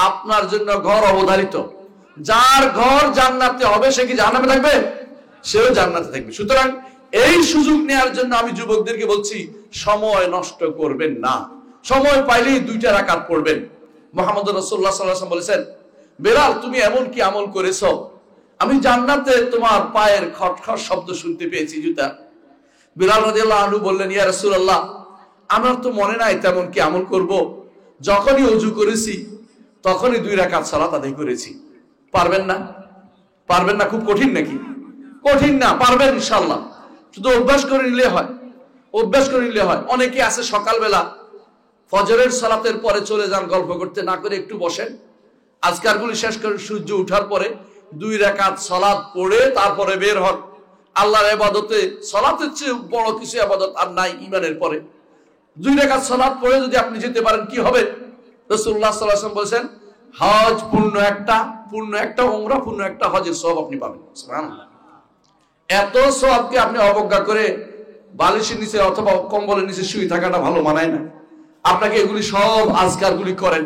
আপনার জন্য ঘর অবধারিত। যার ঘর জান্নাতে হবে সে কি জাহান্নামে থাকবে? সেও জান্নাতে থাকবে। সুতরাং এই সুযোগ নেওয়ার জন্য আমি যুবকদেরকে বলছি, সময় নষ্ট করবেন না। সময় পাইলেই 2টা রাকাত পড়বেন। মুহাম্মদ রাসূলুল্লাহ সাল্লাল্লাহু আলাইহি ওয়াসাল্লাম বলেছেন, বেলাল তুমি এমন কি আমল করেছো, আমি জান্নাতে তোমার পায়ের খটখট শব্দ শুনতে পেয়েছি জুতা। বেলাল রাদিয়াল্লাহু আনহু বললেন, ইয়া রাসূলুল্লাহ, আমার তো মনে নাই তেমন কি আমল করব, যখনই ওযু করেছি তখনই 2 রাকাত সালাত আদায় করেছি। পারবেন না? পারবেন না? খুব কঠিন নাকি? কঠিন না, পারবেন ইনশাআল্লাহ। শুধু অভ্যাস করে নিলে হয়, অভ্যাস করে নিলে হয়। অনেকে আছে সকালবেলা ফজরের সালাতের পরে চলে যান গল্প করতে, না করে একটু বসেন, আজকারগুলি শেষ করে সূর্য ওঠার পরে 2 রাকাত সালাত পড়ে তারপরে বের হন। আল্লাহর ইবাদতে সালাতের চেয়ে বড় কিছু ইবাদত আর নাই ঈমানের পরে। 2 রাকাত সালাত পড়ে যদি আপনি যেতে পারেন কি হবে? রাসূলুল্লাহ সাল্লাল্লাহু আলাইহি ওয়াসাল্লাম বলেছেন, হজ পূর্ণ একটা উমরা পূর্ণ একটা হজের সওয়াব আপনি পাবেন। সুবহানাল্লাহ। এত সওয়াবকে আপনি অবজ্ঞা করে বালিশের নিচে অথবা কম্বলের নিচে শুয়ে থাকাটা ভালো মানায় না। আপনাকে এগুলি সব আজকারগুলি করেন।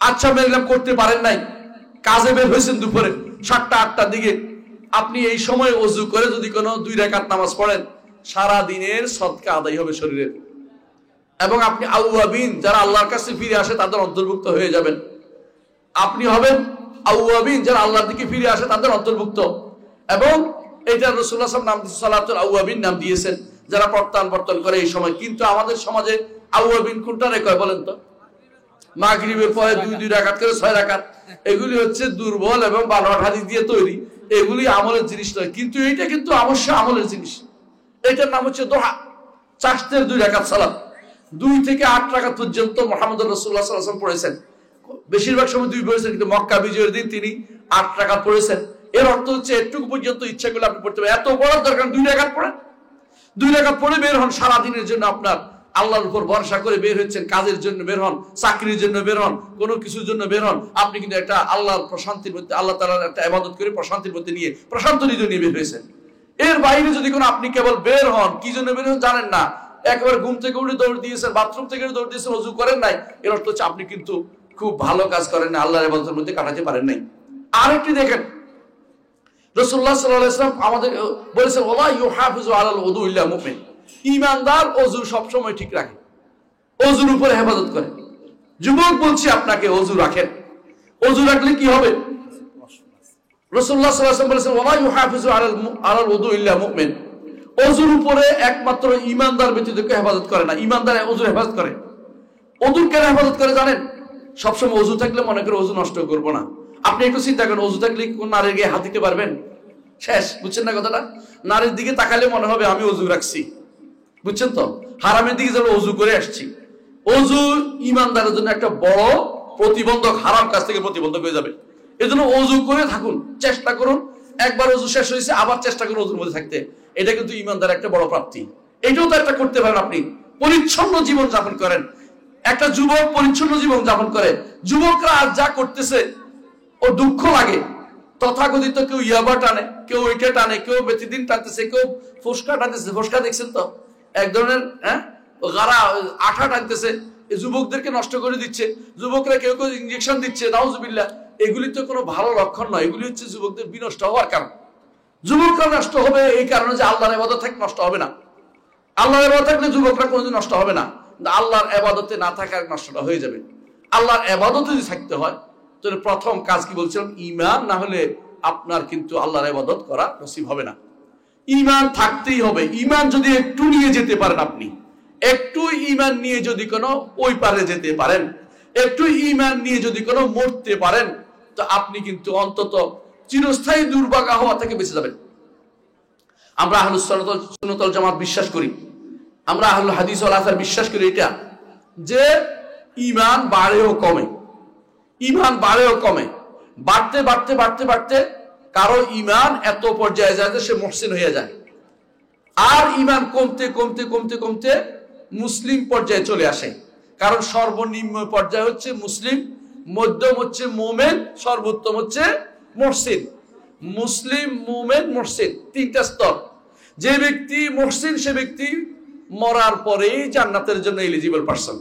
আচ্ছা মেনলাম করতে পারেন নাই, কাজে বের হয়েছেন দুপুরে 7টা-8টার দিকে, আপনি এই সময় ওযু করে যদি কোনো 2 রাকাত নামাজ পড়েন, সারা দিনের সদকা আদায় হবে শরীরের। এবং আপনি আউয়াবিন, যারা আল্লাহর কাছে ফিরে আসে তাদের অন্তর্ভুক্ত হয়ে যাবেন। আপনি হবেন আউয়াবিন, যারা আল্লাহর দিকে ফিরে আসে তাদের অন্তর্ভুক্ত। এবং এটা রাসূলুল্লাহ সাল্লাল্লাহু আলাইহি ওয়াসাল্লাম নাম দিয়েছেন, সালাতুল আউয়াবিন নাম দিয়েছেন, যারা প্রত্যাবর্তন করে এই সময়। কিন্তু আমাদের সমাজে আউয়াবিন কোনটা রে কয় বলেন তো? মাগরিবের পরে 2 রাকাত করে 6 রাকাত, এগুলি হচ্ছে দুর্বল এবং বানোয়াট হাদিস দিয়ে তৈরি, এগুলি আমলের জিনিস নয়। কিন্তু এইটা কিন্তু অবশ্যই আমলের জিনিস। এটার নাম হচ্ছে দোহা, চাষতের 2 রাকাত সালাত। 2 থেকে 8 রাকাত পর্যন্ত মুহাম্মদ রাসূলুল্লাহ সাল্লাল্লাহু আলাইহি ওয়াসাল্লাম পড়েছেন। বেশিরভাগ সময় 2 পড়েছেন, কিন্তু মক্কা বিজয়ের দিন তিনি 8 রাকাত পড়েছেন। এর অর্থ হচ্ছে এটুকু পর্যন্ত ইচ্ছা করলে আপনি পড়তে পারেন। এত পড়ার দরকার 2 রাকাত পড়েন, 2 রাকাত পড়ে বের হন। সারা দিনের জন্য আপনার আল্লাহর উপর ভরসা করে বের হচ্ছেন, কাজের জন্য বের হন, চাকরির জন্য বের হন, কোনো কিছুর জন্য বের হন, আপনি কিন্তু একটা আল্লাহর প্রশান্তির মধ্যে, আল্লাহ তাআলার একটা ইবাদত করে প্রশান্তির মধ্যে নিয়ে প্রশান্ত হৃদয় নিয়ে বের হয়েছেন। এর বাইরে যদি কোনো আপনি কেবল বের হন, কি জন্য বের হন জানেন না, একবার ঘুম থেকে উঠে দৌড় দিয়েছেন, বাথরুম থেকে দৌড় দিয়েছেন, ওযু করেন নাই, এর অর্থ হচ্ছে আপনি কিন্তু খুব ভালো কাজ করেন না, আল্লাহর ইবাদতের মধ্যে কাটাতে পারেন নাই। আরেকটি দেখেন, রাসূলুল্লাহ সাল্লাল্লাহু আলাইহি ওয়াসাল্লাম আমাদের বলেছেন, ওয়ালা ইউহাফিজু আলাল ওযু ইল্লা মুমিন, ঈমানদার ওযু সব সময় ঠিক রাখে, ওযুর উপরে হেফাজত করে। যুবক বলছি আপনাকে, ওযু রাখেন। ওযু রাখলে কি হবে? রাসূলুল্লাহ সাল্লাল্লাহু আলাইহি ওয়াসাল্লাম বলেছেন, ওয়ালা ইউহাফিজু আলাল ওযু ইল্লা মুমিন, ওযুর উপরে একমাত্র ঈমানদার ব্যতীত কেউ হেফাজত করে না। ঈমানদার ওযুর হেফাজত করে। ওযুর কেন হেফাজত করে জানেন? সবসময় ওযু থাকলে মনে করে ওযু নষ্ট করবো না। আপনি একটু চিন্তা করেন, ওযু থাকলে কোন নারীর গায়ে হাত দিতে পারবেন? শেষ। বুঝছেন না কথাটা? নারীর দিকে তাকালে মনে হবে আমি ওযু রাখছি, বুঝছেন তো? হারামের দিকে যেন ওযু করে আসছি। ওযু ঈমানদারের জন্য একটা বড় প্রতিবন্ধক, হারাম কাজ থেকে প্রতিবন্ধক হয়ে যাবে। এজন্য ওযু করে থাকুন, চেষ্টা করুন। একবার ওযু শেষ হয়েছে আবার চেষ্টা করুন ওযুর মধ্যে থাকতে। এটা কিন্তু ঈমানদারের একটা বড় প্রাপ্তি। এটাও তো একটা করতে পারেন আপনি। পরিচ্ছন্ন জীবন যাপন করেন। একটা যুবক পরিচ্ছন্ন জীবন যাপন করে। যুবকরা আজ যা করতেছে ও দুঃখ লাগে। তথাকথিত কেউ ইয়াবা টানে, কেউ ওইটা টানে, কেউ বেতিদিন টানতেছে, কেউ ফুসকা টানতেছে। ফুসকা দেখছেন তো? এক ধরনের গাড়া আঠা টানতেছে, যুবকদেরকে নষ্ট করে দিচ্ছে। যুবকরা কেউ কেউ ইনজেকশন দিচ্ছে, নাউজুবিল্লাহ। এগুলি তো কোনো ভালো লক্ষণ নয়। এগুলি হচ্ছে যুবকদের বিনষ্ট হওয়ার কারণ। যুবকরা নষ্ট হবে এই কারণে যে আল্লাহর ইবাদত থাকলে নষ্ট হবে না। আল্লাহর ইবাদত থাকলে যুবকরা কোনোদিন নষ্ট হবে না। আল্লাহর ইবাদতে না থাকার নষ্টটা হয়ে যাবে। আল্লাহর ইবাদতে যদি থাকতে হয় তাহলে প্রথম কাজ কি বলছিলাম? ঈমান না হলে আপনার কিন্তু আল্লাহর ইবাদত করা নসিব হবে না। ঈমান থাকতেই হবে। ঈমান যদি একটু নিয়ে যেতে পারেন, আপনি একটু ঈমান নিয়ে যদি কোনো ওই পারে যেতে পারেন, একটু ঈমান নিয়ে যদি কোনো মরতে পারেন, তো আপনি কিন্তু অন্তত চিরস্থায়ী দুর্ভাগা হওয়া থেকে বেঁচে যাবেন। আমরা আহলুস সুন্নাত ওয়াল জামাত বিশ্বাস করি, আমরা আহলুল হাদিস ওয়াল আসার বিশ্বাস করি এটা যে ঈমান বাড়েও কমে, ঈমান বাড়েও কমে, বাড়তে বাড়তে বাড়তে বাড়তে কারো ঈমান এত পর্যায়ে যায় যে সে মুহসিন হয়ে যায়। আর ঈমান কমতে কমতে কমতে কমতে মুসলিম পর্যায়ে চলে আসে। কারণ সর্বনিম্ন পর্যায়ে হচ্ছে মুসলিম, মধ্যম হচ্ছে মুমিন, সর্বোত্তম হচ্ছে মুহসিন। মুসলিম, মুমিন, মুহসিন, 3টা স্তর। যে ব্যক্তি মুহসিন সে ব্যক্তি মরার পরেই জান্নাতের জন্য এলিজিবল পারসন।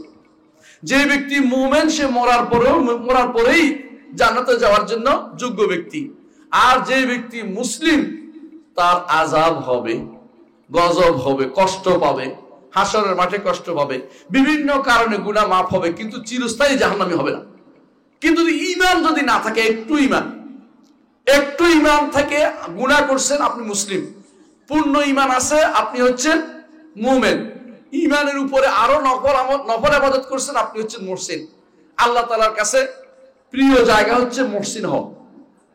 যে ব্যক্তি মুমিন সে মরার পরেই জান্নাতে যাওয়ার জন্য যোগ্য ব্যক্তি। আর যে ব্যক্তি মুসলিম তার আযাব হবে, গজব হবে, কষ্ট পাবে, হাসরের মাঠে কষ্ট পাবে, বিভিন্ন কারণে গুনাহ মাফ হবে, কিন্তু চিরস্থায়ী জাহান্নামী হবে না। কিন্তু ঈমান যদি না থাকে, একটু ঈমান থেকে গুনাহ করছেন, আপনি মুসলিম। পূর্ণ ঈমান আছে, আপনি হচ্ছেন মুমিন। ঈমানের উপরে আরো নফল ইবাদত করছেন, আপনি হচ্ছেন মুহসিন। আল্লাহ তাআলার কাছে প্রিয় জায়গা হচ্ছে মুহসিন হওয়া,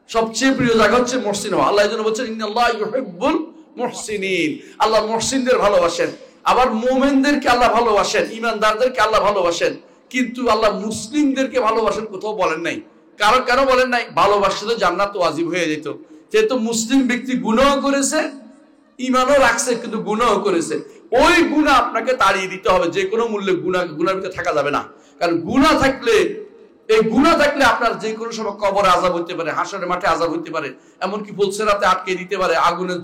সবচেয়ে প্রিয় জায়গা হচ্ছে মুহসিন হওয়া। আল্লাহ এজন্য বলছেন ইন্নাল্লাহা ইউহিব্বুল মুহসিনিন, আল্লাহ মুহসিনদের ভালোবাসেন। আবার মুমিনদেরকে আল্লাহ ভালোবাসেন, ঈমানদারদেরকে আল্লাহ ভালোবাসেন, কিন্তু আল্লাহ মুসলিমদেরকে ভালোবাসেন কোথাও বলেন নাই। কেন বলেন নাই? ভালোবাসলে জান্নাত ওয়াজিব হয়ে যেত। যেহেতু মুসলিম ব্যক্তি গুনাহ করেছে, ঈমানও রাখছে, কিন্তু গুনাহ করেছে, ওই গুনাহ আপনাকে তাড়িয়ে দিতে হবে। যে কোনো মূল্যে গুনার ভিতরে থাকা যাবে না। কারণ গুনাহ থাকলে আপনার যে কোনো সময় কবরে আযাব হতে পারে, হাসরের মাঠে আযাব হতে পারে, এমনকি পুলসেরাতে আটকে দিতে পারে, আগুনে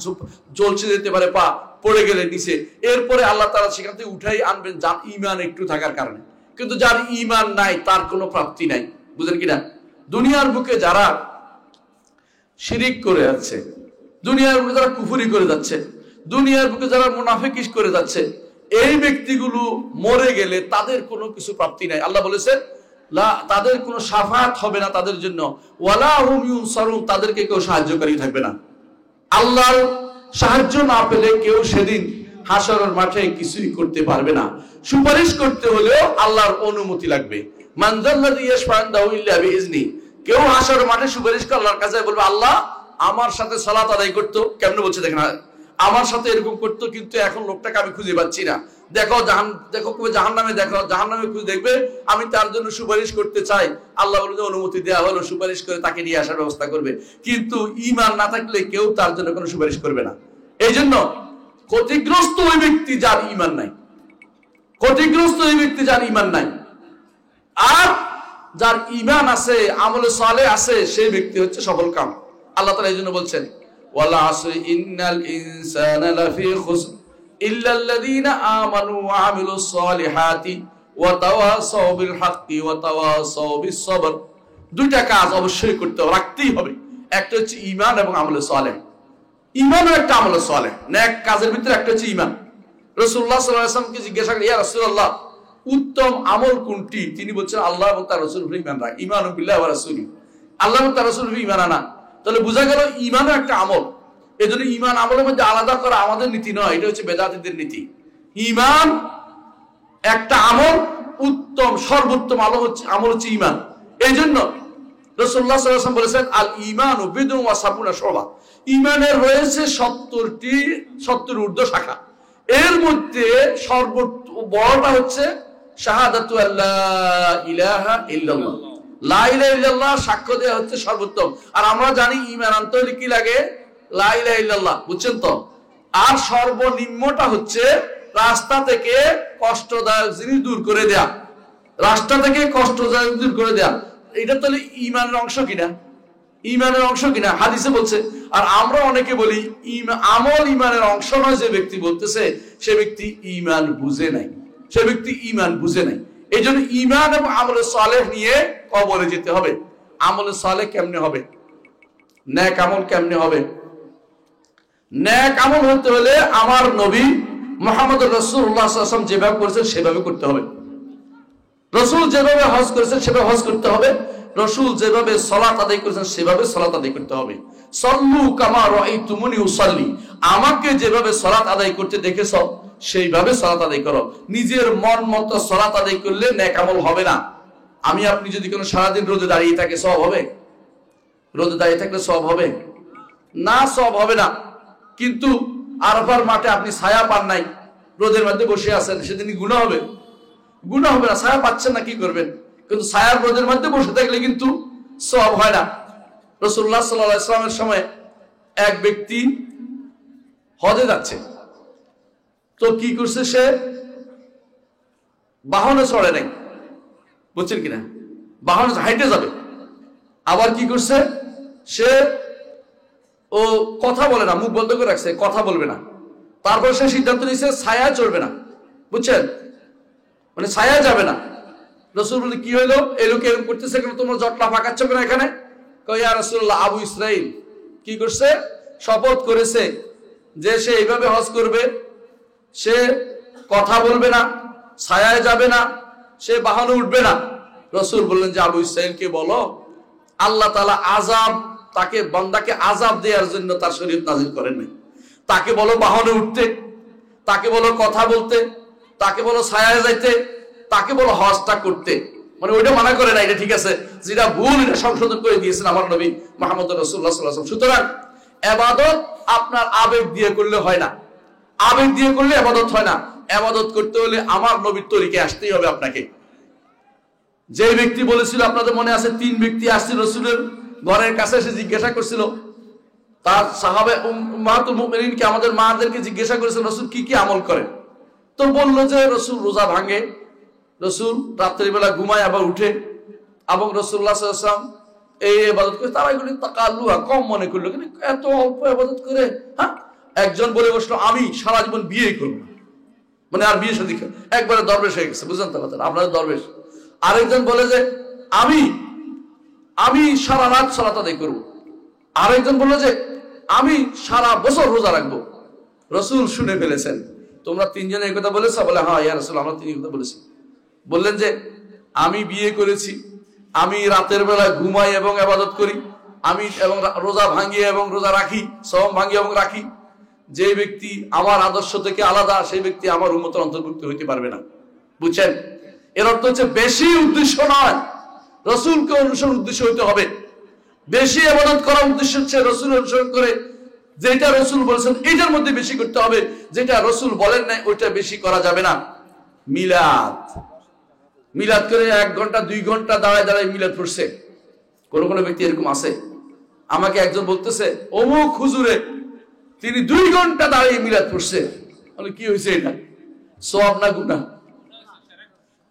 জ্বলছে যেতে পারে, পা পড়ে গেলে নিচে। এরপরে আল্লাহ তাআলা সেখান থেকে উঠাই আনবেন যার ঈমান একটু থাকার কারণে। কিন্তু যার ঈমান নাই তার কোনো প্রাপ্তি নাই। বুঝেন কিনা? দুনিয়ার বুকে যারা শিরিক করে যাচ্ছে, দুনিয়ার বুকে যারা কুফরি করে যাচ্ছে, দুনিয়ার বুকে যারা মুনাফিকি করে যাচ্ছে, এই ব্যক্তিগুলো মরে গেলে তাদের কোনো কিছু প্রাপ্তি নাই। আল্লাহ বলেছেন তাদের কোনো শাফাআত হবে না তাদের জন্য, ওয়ালা হুম ইউনসারুন, তাদেরকে কেউ সাহায্যকারী থাকবে না। আল্লাহর সাহায্য না পেলে কেউ সেদিন হাসরের মাঠে কিছুই করতে পারবে না। সুপারিশ করতে হলেও আল্লাহর অনুমতি লাগবে। মান যাল্লাযী ইয়াশফা'ু ইনদাহু ইল্লা বিইজনি, কেউ হাসরের মাঠে সুপারিশ করে আল্লাহর কাছে বলবে আল্লাহ আমার সাথে সালাত আদায় করতো। কেমনে বলছে দেখেন, আমার সাথে এরকম করতো, কিন্তু এখন লোকটাকে আমি খুঁজে পাচ্ছি না। দেখো জাহান্নামে খুঁজে দেখবে, আমি তার জন্য সুপারিশ করতে চাই। আল্লাহ বলে অনুমতি দেওয়া হলো, সুপারিশ করে তাকে নিয়ে আসার ব্যবস্থা করবে। কিন্তু ঈমান না থাকলে কেউ তার জন্য কোনো সুপারিশ করবে না। এই জন্য ক্ষতিগ্রস্ত ওই ব্যক্তি যার ঈমান নাই, আর যার ঈমান আছে, আমলে সালেহ আছে, সেই ব্যক্তি হচ্ছে সফল কাম। আল্লাহ তাআলা এই জন্য বলছেন ওয়াল আসরি ইন্নাল ইনসানা লাফি খুসর ইল্লাল্লাযীনা আমানু ওয়া আমিলুস সালিহাতি ওয়া তাওয়াসাউ বিল হাক্কি ওয়া তাওয়াসাউ বিস সবর। দুইটা কাজ অবশ্যই করতে হবে, রাখতেই হবে। একটা হচ্ছে ঈমান এবং আমলে সালেহ। ঈমানও একটা আমলে সালেহ, নেক কাজের ভিতরে একটা হচ্ছে ঈমান। রাসূলুল্লাহ সাল্লাল্লাহু আলাইহি ওয়াসাল্লামকে জিজ্ঞাসা করা, ইয়া রাসূলুল্লাহ উত্তম আমল কোনটি? তিনি বলছেন আল্লাহ এবং তার রাসূলের উপর ঈমান রাখা, ঈমানু বিল্লাহি ওয়া রাসূলি, আল্লাহ এবং তার রাসূলের উপর ঈমান আনা। তাহলে বোঝা গেল ঈমানও একটা আমল। এজন্য ঈমান আমলের মধ্যে আলাদা করা আমাদের নীতি নয়, এটা হচ্ছে বেদাতীদের নীতি। ঈমান একটা আমল, উত্তম সর্বোত্তম আমল হচ্ছে ঈমান। এই জন্য রাসূলুল্লাহ সাল্লাল্লাহু আলাইহি ওয়াসাল্লাম বলেছেন আল ঈমানু বিদউন ওয়া সাবুনা শুবা, ঈমানের রয়েছে 70 ঊর্ধ্ব শাখা। এর মধ্যে বড়টা হচ্ছে শাহাদাতু আল্লা ইলাহা ইল্লাল্লাহ, লা ইলাহা ইল্লাল্লাহ সাক্ষ্য দেওয়া হচ্ছে সর্বোত্তম। আর আমরা জানি ঈমান আনতে হলে কি লাগে? লা ইলাহা ইল্লাল্লাহ, বুঝছেন তো? আর সর্বনিম্নটা হচ্ছে রাস্তা থেকে কষ্টদায়ক জিনিস দূর করে দেয়া, এটা তাহলে ঈমানের অংশ কিনা? হাদিসে বলছে। আর আমরা অনেকে বলি আমল ঈমানের অংশ নয়। যে ব্যক্তি বলতেছে সে ব্যক্তি ঈমান বুঝে নাই। এই জন্য ঈমান এবং আমলে সালেহ নিয়ে কবরে যেতে হবে। আমলে সালেহ কেমনে হবে? নেক আমল কেমনে হবে? নেক আমল হতে হলে আমার নবী মুহাম্মদ রাসূলুল্লাহ সাল্লাল্লাহু আলাইহি ওয়াসাল্লাম যেভাবে করেছেন সেভাবে করতে হবে। রাসূল যেভাবে হজ করেছেন সেভাবে হজ করতে হবে। রাসূল যেভাবে সালাত আদায় করেছেন সেভাবে সালাত আদায় করতে হবে। সাল্লু কামা রাআইতুমুনি উসাল্লি, আমাকে যেভাবে সালাত আদায় করতে দেখেছো সেইভাবে সালাত আদায় করো। নিজের মন মতো সালাত আদায় করলে নেক আমল হবে না। আপনি যদি কোনো সারাদিন রোদে দাঁড়িয়ে থাকে সওয়াব হবে? রোদে দাঁড়িয়ে থাকলে সওয়াব হবে না? সওয়াব হবে না। কিন্তু আরাফার মাঠে আপনি ছায়া পান নাই, রোদের মধ্যে বসে আছেন, সেদিন গুনাহ হবে না। ছায়া পাচ্ছেন না, কি করবেন? কিন্তু ছায়ার রোদের মধ্যে বসে থাকলে কিন্তু সওয়াব হয় না। রাসূলুল্লাহ সাল্লাল্লাহু আলাইহি ওয়াসাল্লামের সময় এক ব্যক্তি হজে যাচ্ছে, তো কি করছে? সে বাহনে চড়ে নাই, বুঝছেন কিনা? বাহনে হাইটে যাবে। আবার কি করছে? সে কথা বলে না, মুখ বন্ধ করে রাখছে, কথা বলবে না। তারপর সে সিদ্ধান্ত নিয়েছে ছায়া চড়বে না, বুঝছেন? মানে ছায়া যাবে না। রাসূল বলে কি হইলো? এই লোক এরকম করতেছে কেন? তোমরা জটলা পাকাচ্ছ কেন এখানে? কয় ইয়া রাসূলুল্লাহ, আবু ইসরাইল কি করছে? শপথ করেছে যে সে এইভাবে হজ করবে। সে কথা বলবে না, ছায়ায় যাবে না, সে বাহনে উঠবে না। রাসূল বললেন যে আবু ইসরাঈলকে বলো আল্লাহ তাআলা আযাব, তাকে বান্দাকে আযাব দেওয়ার জন্য তার শরীয়ত নাযিল করেন নাই। তাকে বলো বাহনে উঠতে, তাকে বলো কথা বলতে, তাকে বলো ছায়ায় যাইতে, তাকে বলো হজটা করতে। মানে ওইটা মানা করে না, এটা ঠিক আছে, যেটা ভুল এটা সংশোধন করে দিয়েছেন আমার নবী মুহাম্মদ রাসূলুল্লাহ সাল্লাল্লাহু আলাইহি ওয়াসাল্লাম। সুতরাং ইবাদত আপনার আবেগ দিয়ে করলে হয় না, আবেগ দিয়ে করলে ইবাদত হয় না। ইবাদত করতে হলে আমার নবীর তরিকায় আসতেই হবে আপনাকে। যে ব্যক্তি বলেছিল, আপনাদের মনে আছে, 3 ব্যক্তি আসছিল রাসূলের ঘরের কাছে, এসে জিজ্ঞাসা করছিল, তার সাহাবে উম্মাহাতুল মুমিনিনকে, আমাদের মাদেরকে জিজ্ঞাসা করেছিল রাসূল কি কি আমল করেন। তো বলল যে রাসূল রোজা ভাঙে, রাসূল রাত্রি বেলা ঘুমায় আবার উঠে, এবং রাসূলুল্লাহ সাল্লাল্লাহু আলাইহি ওয়াসাল্লাম এই ইবাদত করে। তারা এগুলি তাকাল্লুহা, কম মনে করলো, কিন্তু এত অল্প ইবাদত করে। হ্যাঁ, একজন বলে বসলো আমি সারা জীবন বিয়ে করব না, মানে আর বিয়ে শাদী, একবারে দরবেশ হয়ে গেছে, বুঝলেন তো কথা, আপনাদের দরবেশ। আরেকজন বলে যে আমি সারা রাত সালাত আদায় করব। আরেকজন বললো যে আমি সারা বছর রোজা রাখবো। রাসূল শুনে ফেলেছেন, তোমরা 3 জনে এই কথা বলেছো? বলে হ্যাঁ ইয়া রাসূল, আমরা 3 কথা বলেছি। বললেন যে আমি বিয়ে করেছি, আমি রাতের বেলা ঘুমাই এবং ইবাদত করি, আমি এবং রোজা ভাঙি এবং রোজা রাখি, সওম ভাঙি এবং রাখি। যে ব্যক্তি আমার আদর্শ থেকে আলাদা, সেই ব্যক্তি আমার উম্মতের অন্তর্ভুক্ত হইতে পারবে না। বুঝছেন? এর অর্থ হচ্ছে বেশি উদ্দেশ্য নয়, রাসূলকে অনুসরণ উদ্দেশ্য হইতে হবে। বেশি ইবাদত করার উদ্দেশ্য হচ্ছে রাসূল অনুসরণ করে যেটা রাসূল বলেছেন এটার মধ্যে বেশি করতে হবে, যেটা রাসূল বলেন না ওইটা বেশি করা যাবে না। মিলাদ করে 1 ঘন্টা 2 ঘন্টা দাঁড়ায় দাঁড়ায় মিলাদ পড়ছে, কোন কোন ব্যক্তি এরকম আছে। আমাকে একজন বলতেছে অমুক হুজুরে তিনি 2 ঘন্টা দাঁড়িয়ে মিলাদ পড়ছে। বলে কি হয়েছে, এটা সওয়াব না গুনাহ?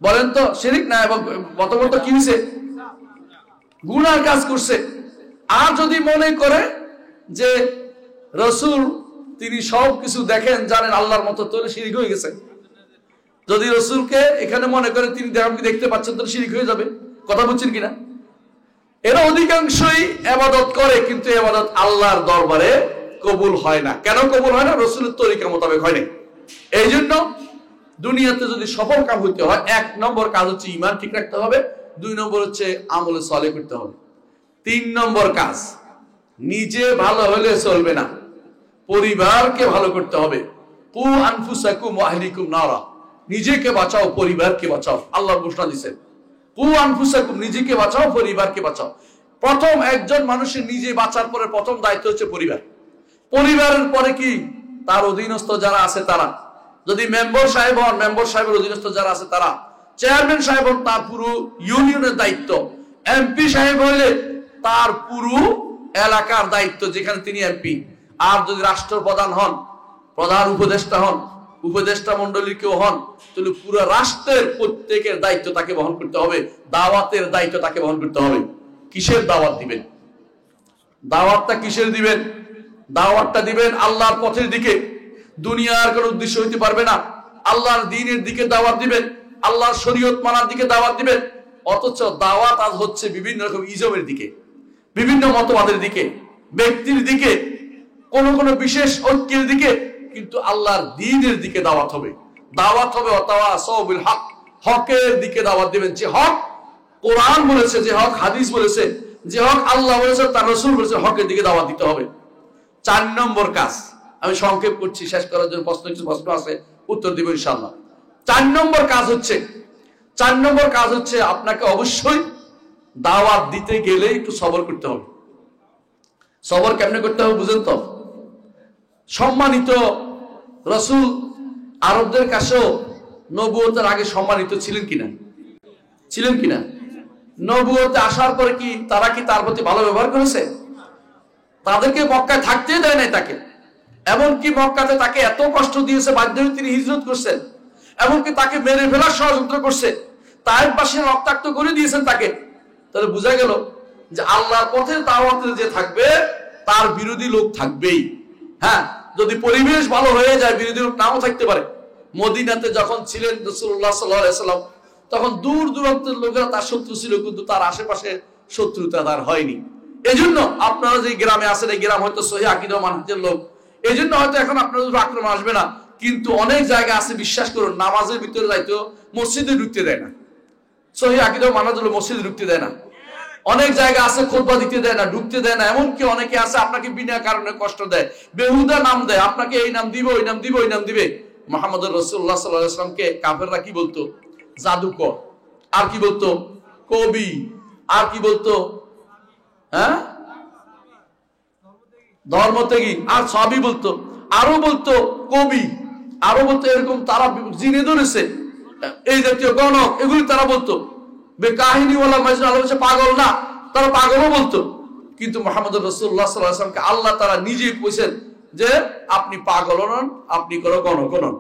বলেন তো, শিরক না এবং বর্তমান কি হয়েছে? গুনার কাজ করছে। আর যদি মনে করে যে রাসূল তিনি সব কিছু দেখেন জানেন আল্লাহর মতো, তাহলে শিরক হয়ে গেছে। যদি রাসূলকে এখানে মনে করে তিনি দেখতে পাচ্ছেন, তাহলে শিরক হয়ে যাবে। কথা বুঝছেন কিনা? এরা অধিকাংশই ইবাদত করে, কিন্তু ইবাদত আল্লাহর দরবারে কবুল হয় না। কেন কবুল হয় না? রাসূলের তরিকা মোতাবেক হয় না। এই জন্য দুনিয়াতে যদি সফল কাম হইতে হয়, 1 নম্বর কাজ হচ্ছে ঈমান ঠিক রাখতে হবে, 2 নম্বর হচ্ছে আমলে সালেহ করতে হবে, 3 নম্বর কাজ নিজে ভালো হলে চলবে না, পরিবারকে ভালো করতে হবে। কু আনফুসাকুম ওয়া আহলিকুম নারা, নিজেকে বাঁচাও পরিবারকে বাঁচাও। আল্লাহ ঘোষণা দিয়েছেন কু আনফুসাকুম, নিজেকে বাঁচাও পরিবারকে বাঁচাও। প্রথম একজন মানুষের নিজে বাঁচার পরে প্রথম দায়িত্ব হচ্ছে পরিবার। পরিবারের পরে কি? তার অধীনস্থ যারা আছে তারা। যদি মেম্বার সাহেব হন, মেম্বার সাহেবের অধীনস্থ যারা আছে তারা। চেয়ারম্যান সাহেব হন, তার পুরো ইউনিয়নের দায়িত্ব। এমপি সাহেব হলে তার পুরো এলাকার দায়িত্ব, যেখানে তিনি এমপি। আর যদি রাষ্ট্রপ্রধান হন, প্রধান উপদেষ্টা হন, উপদেষ্টা মন্ডলীর কেউ হন, তাহলে পুরো রাষ্ট্রের প্রত্যেকের দায়িত্ব তাকে বহন করতে হবে। দাওয়াতের দায়িত্ব তাকে বহন করতে হবে। কিসের দাওয়াত দিবেন? দাওয়াতটা কিসের দিবেন? দাওয়াতটা দিবেন আল্লাহর পথের দিকে। দুনিয়ার কোনো উদ্দেশ্য হইতে পারবে না। আল্লাহর দ্বীনের দিকে দাওয়াত দিবেন, আল্লাহর শরীয়ত মানার দিকে দাওয়াত দিবেন। অথচ দাওয়াত আজ হচ্ছে বিভিন্ন রকম ইজমের দিকে, বিভিন্ন মতবাদের দিকে, ব্যক্তির দিকে, কোন কোন বিশেষ ঐক্যের দিকে। কিন্তু আল্লাহর দ্বীনের দিকে দাওয়াত হবে। দাওয়াত হবে ওয়াতাওয়াসাউ বিল হক, হকের দিকে দাওয়াত দিবেন। যে হক কোরআন বলেছে, যে হক হাদিস বলেছে, যে হক আল্লাহ বলেছে, তার রাসূল বলেছে, হকের দিকে দাওয়াত দিতে হবে। 4 নম্বর কাজ, আমি সংক্ষেপ করছি, শেষ করার জন্য কিছু প্রশ্ন আছে, উত্তর দিব ইনশাআল্লাহ। 4 নম্বর কাজ হচ্ছে আপনাকে অবশ্যই দাওয়াত দিতে গেলে একটু সবর করতে হবে। সবর কেমনে করতে হবে বুঝেন তো? সম্মানিত রাসূল আরবদের কাছেও নবুয়তের আগে সম্মানিত ছিলেন কিনা? নবুয়তে আসার পরে কি তারা কি তার প্রতি ভালো ব্যবহার করেছে? তাদেরকে মক্কায় থাকতে দেয় নাই তাকে। এমনকি মক্কাতে তাকে এত কষ্ট দিয়েছে, বাধ্য হয়ে তিনি হিজরত করছেন। এমনকি তাকে মেরে ফেলার ষড়যন্ত্র করছে, তায়েফবাসী রক্তাক্ত করে দিয়েছেন তাকে। তাহলে বোঝা গেল যে আল্লাহর পথে দাওয়াতে যে থাকবে তার বিরোধী লোক থাকবেই। হ্যাঁ, যদি পরিবেশ ভালো হয়ে যায় বিরোধী লোক নাও থাকতে পারে। মদিনাতে যখন ছিলেন রাসূলুল্লাহ সাল্লাল্লাহু আলাইহি ওয়াসাল্লাম, তখন দূর দূরান্তের লোকেরা তার শত্রু ছিল, কিন্তু তার আশেপাশে শত্রুতা তার হয়নি। এজন্য আপনারা যে গ্রামে আছেন, এই গ্রাম হয়তো সহিহ আকীদা ও মানহাজের লোক, এজন্য হয়তো এখন আপনাদের আক্রমণ আসবে না। কিন্তু অনেক জায়গা আছে বিশ্বাস করুন নামাজের ভিতরে যাইতো মসজিদে ঢুকতে দেয় না। সহিহ আকীদা মানা হলো মসজিদে ঢুকতে দেয় না। অনেক জায়গা আছে খুতবা দিতে দেয় না, ঢুকতে দেয় না। এমনকি অনেকে আছে আপনাকে বিনা কারণে কষ্ট দেয়, বেহুদা নাম দেয়, আপনাকে এই নাম দিব, ওই নাম দিব, ওই নাম দিবে। মুহাম্মদুর রাসূলুল্লাহ সাল্লাল্লাহু আলাইহি ওয়াসাল্লামকে কাফেররা কি বলতো? জাদুকর। আর কি বলতো? কবি। আর কি বলতো? হ্যাঁ, ধর্মত্যাগী। আর সবই বলতো। আরো বলতো কবি, আরো বলতো এরকম তারা জিনে ধরেছে, এই জাতীয় গণক, এগুলি তারা বলতো। বেকাহিনীওয়ালা মাজনুন আল্লাহ বলছে পাগল না, তারা পাগলও বলতো। কিন্তু মুহাম্মদুর রাসূলুল্লাহ সাল্লাল্লাহু আলাইহি ওয়াসাল্লামকে আল্লাহ তাআলা নিজেই কইছেন যে আপনি পাগল নন, আপনি কোনো গণক নন।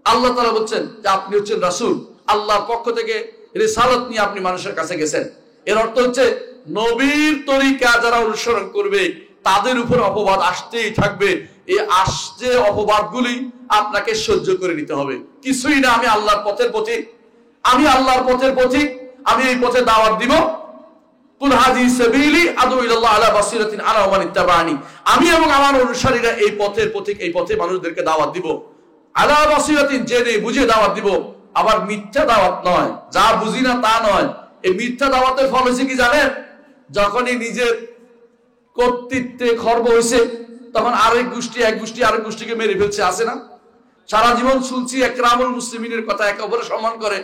আল্লাহ তাআলা বলছেন যে আপনি হচ্ছেন রাসূল, আল্লাহর পক্ষ থেকে রিসালাত নিয়ে আপনি মানুষের কাছে গেছেন। এর অর্থ হচ্ছে নবীর তরিকা যারা অনুসরণ করবে তাদের উপর অপবাদ আসতেই থাকবে। এই আসছে অপবাদগুলি আপনাকে সহ্য করে নিতে হবে। কিছুই না, আমি আল্লাহর পথের পথিক, আমি আল্লাহর পথের পথিক, আমি এই পথে দাওয়াত দিব। কুল হাযিহি সাবিলি আদউ ইলাল্লাহ আলা বাসিরাতিন আনা ওয়া মান ইত্তাবা'আনি, আমি এবং আমার অনুসারীরা এই পথের পথিক, এই পথে মানুষদেরকে দাওয়াত দিব। আলা বাসিরাতিন, জেনে বুঝে দাওয়াত দিব। আবার মিথ্যা দাওয়াত নয়, যা বুঝি না তা নয়। এই মিথ্যা দাওয়াতের ফল হয়েছে কি জানেন? যখনই নিজের কর্তৃত্বে খর্ব হয়েছে তখন আরেক গোষ্ঠী এক গোষ্ঠী আরেক গোষ্ঠীকে মেরে ফেলছে, আছে না? সারা জীবন শুনছি একরামুল মুসলিমিনের কথা, একে অপরের সম্মান করে।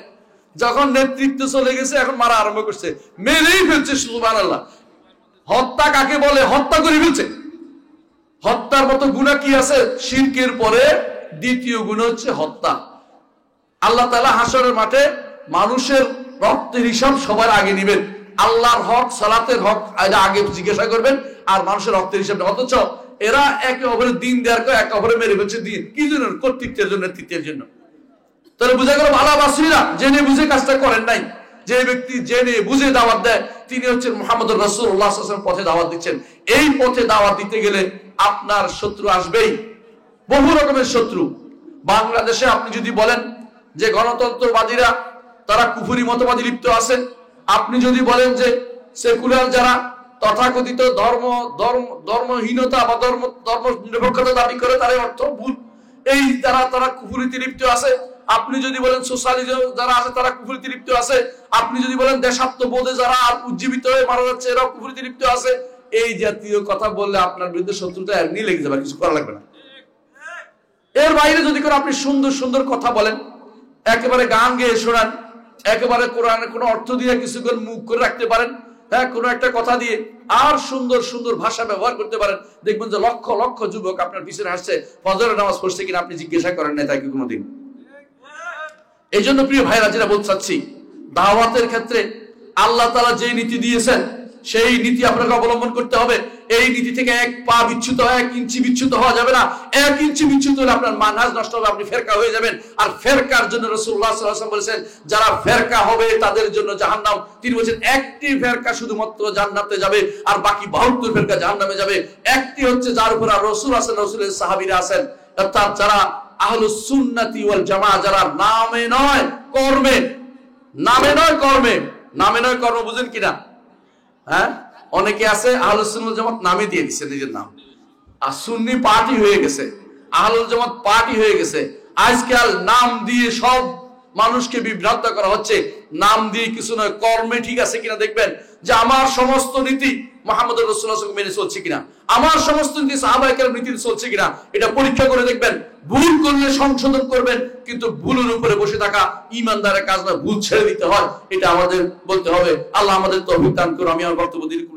যখন নেতৃত্ব চলে গেছে এখন মারা আরম্ভ করছে, মেরেই ফেলছে। সুবহানাল্লাহ। হত্যা কাকে বলে? হত্যা করে ফেলছে। হত্যার মতো গুনাহ কি আছে? শিরকের পরে দ্বিতীয় গুনাহ হচ্ছে হত্যা। আল্লাহ তাআলা হাসরের মাঠে মানুষের রক্তের হিসাব সবার আগে নেবেন। আল্লাহর হক, সালাতের হক আগে জিজ্ঞাসা করবেন, আর মানুষের রক্তের হিসাব। অথচ এরা একে অপরের দিন দেওয়ার করে একে অপরে মেরে ফেলছে। দিন কি জন্য? কর্তৃত্বের জন্য, নেতৃত্বের জন্য। তাহলে বোঝা গেল ভালোবাসীরা জেনে বুঝে কাজটা করেন নাই। যে ব্যক্তি জেনে বুঝে দাওয়াত দেয় তিনি হচ্ছেন মুহাম্মদুর রাসূলুল্লাহ সাল্লাল্লাহু আলাইহি ওয়াসাল্লাম পথে দাওয়াত দিচ্ছেন। এই পথে দাওয়াত দিতে গেলে আপনার শত্রু আসবেই, বহু রকমের শত্রু। বাংলাদেশে আপনি যদি বলেন যে গণতন্ত্রবাদীরা তারা কুফরি মতবাদী লিপ্ত আছে, আপনি যদি বলেন যে সেকুলার যারা তথাকথিত ধর্মহীনতা বা ধর্ম নিরপেক্ষতা দাবি করে তার অর্থ ভুল, এই তারা কুফরিতে লিপ্ত আছে। আপনি যদি বলেন সোশ্যালিজম যারা আছে তারা কুফরিতে লিপ্ত আছে। আপনি যদি বলেন দেশাত্মবোধে যারা উজ্জীবিত হয়ে মারা যাচ্ছে এরা কুফরিতে লিপ্ত আছে। এই জাতীয় কথা বললে আপনার বিরুদ্ধে শত্রুতা এমনি লেগে যাবে, কিছু করা লাগবে না। এর বাইরে যদি করে আপনি সুন্দর সুন্দর কথা বলেন, একেবারে গান গেয়ে শোনান, একেবারে কোরআনের কোনো অর্থ দিয়ে কিছুক্ষণ মুখ করে রাখতে পারেন, হ্যাঁ, কোনো একটা কথা দিয়ে আর সুন্দর সুন্দর ভাষা ব্যবহার করতে পারেন, দেখবেন যে লক্ষ লক্ষ যুবক আপনার পিছনে আসছে। ফজরের নামাজ পড়ছে কিনা আপনি জিজ্ঞাসা করেন নাই তাকে কোনোদিন। এই জন্য প্রিয় ভাইরা, যেটা বলতে চাচ্ছি, দাওয়াতের ক্ষেত্রে আল্লাহ তাআলা যে নীতি দিয়েছেন সেই নীতি আপনাকে অবলম্বন করতে হবে। এই নীতি থেকে এক পা বিচ্যুত হয়, 1 ইঞ্চি বিচ্যুত হওয়া যাবে না। 1 ইঞ্চি বিচ্যুত হলে আপনার মানহাজ নষ্ট হবে, আপনি ফেরকা হয়ে যাবেন। আর ফেরকার জন্য রাসূলুল্লাহ সাল্লাল্লাহু আলাইহি ওয়াসাল্লাম বলেছেন যারা ফেরকা হবে তাদের জন্য জাহান্নাম। তিনি বলেছেন একটি ফেরকা শুধুমাত্র জান্নাতে যাবে আর বাকি 72 ফেরকা জাহান্নামে যাবে। একটি হচ্ছে যার উপর রাসূল আছেন, রাসূলের সাহাবীরা আছেন, অর্থাৎ যারা আহলুস সুন্নাতি ওয়াল জামাআহ, যারা নামে নয় কর্মে, নামে নয় কর্মে, নামে নয় কর্ম বুঝেন কিনা? হ্যাঁ, অনেকে আছে আহলুস সুন্নাত জামাত নামে দিয়ে দিচ্ছে নিজের নাম, আর সুন্নি পার্টি হয়ে গেছে, আহলুল জামাত পার্টি হয়ে গেছে। আজকাল নাম দিয়ে সব মানুষকে বিভ্রান্ত করা হচ্ছে। নাম দিয়ে কিছু নয়, কর্মে ঠিক আছে কিনা দেখবেন যে আমার সমস্ত নীতি মুহাম্মদুর রাসূলুল্লাহ মেনে চলছে কিনা, আমার সমস্ত নীতি সাহাবায়ে কেরাম নীতি চলছে কিনা, এটা পরীক্ষা করে দেখবেন। ভুল করলে সংশোধন করবেন, কিন্তু ভুলের উপরে বসে থাকা ঈমানদারের কাজ না, ভুল ছেড়ে দিতে হয়, এটা আমাদের বলতে হবে। আল্লাহ আমাদের তৌফিক দান করুন। আমি আমার বক্তব্য দীর্ঘ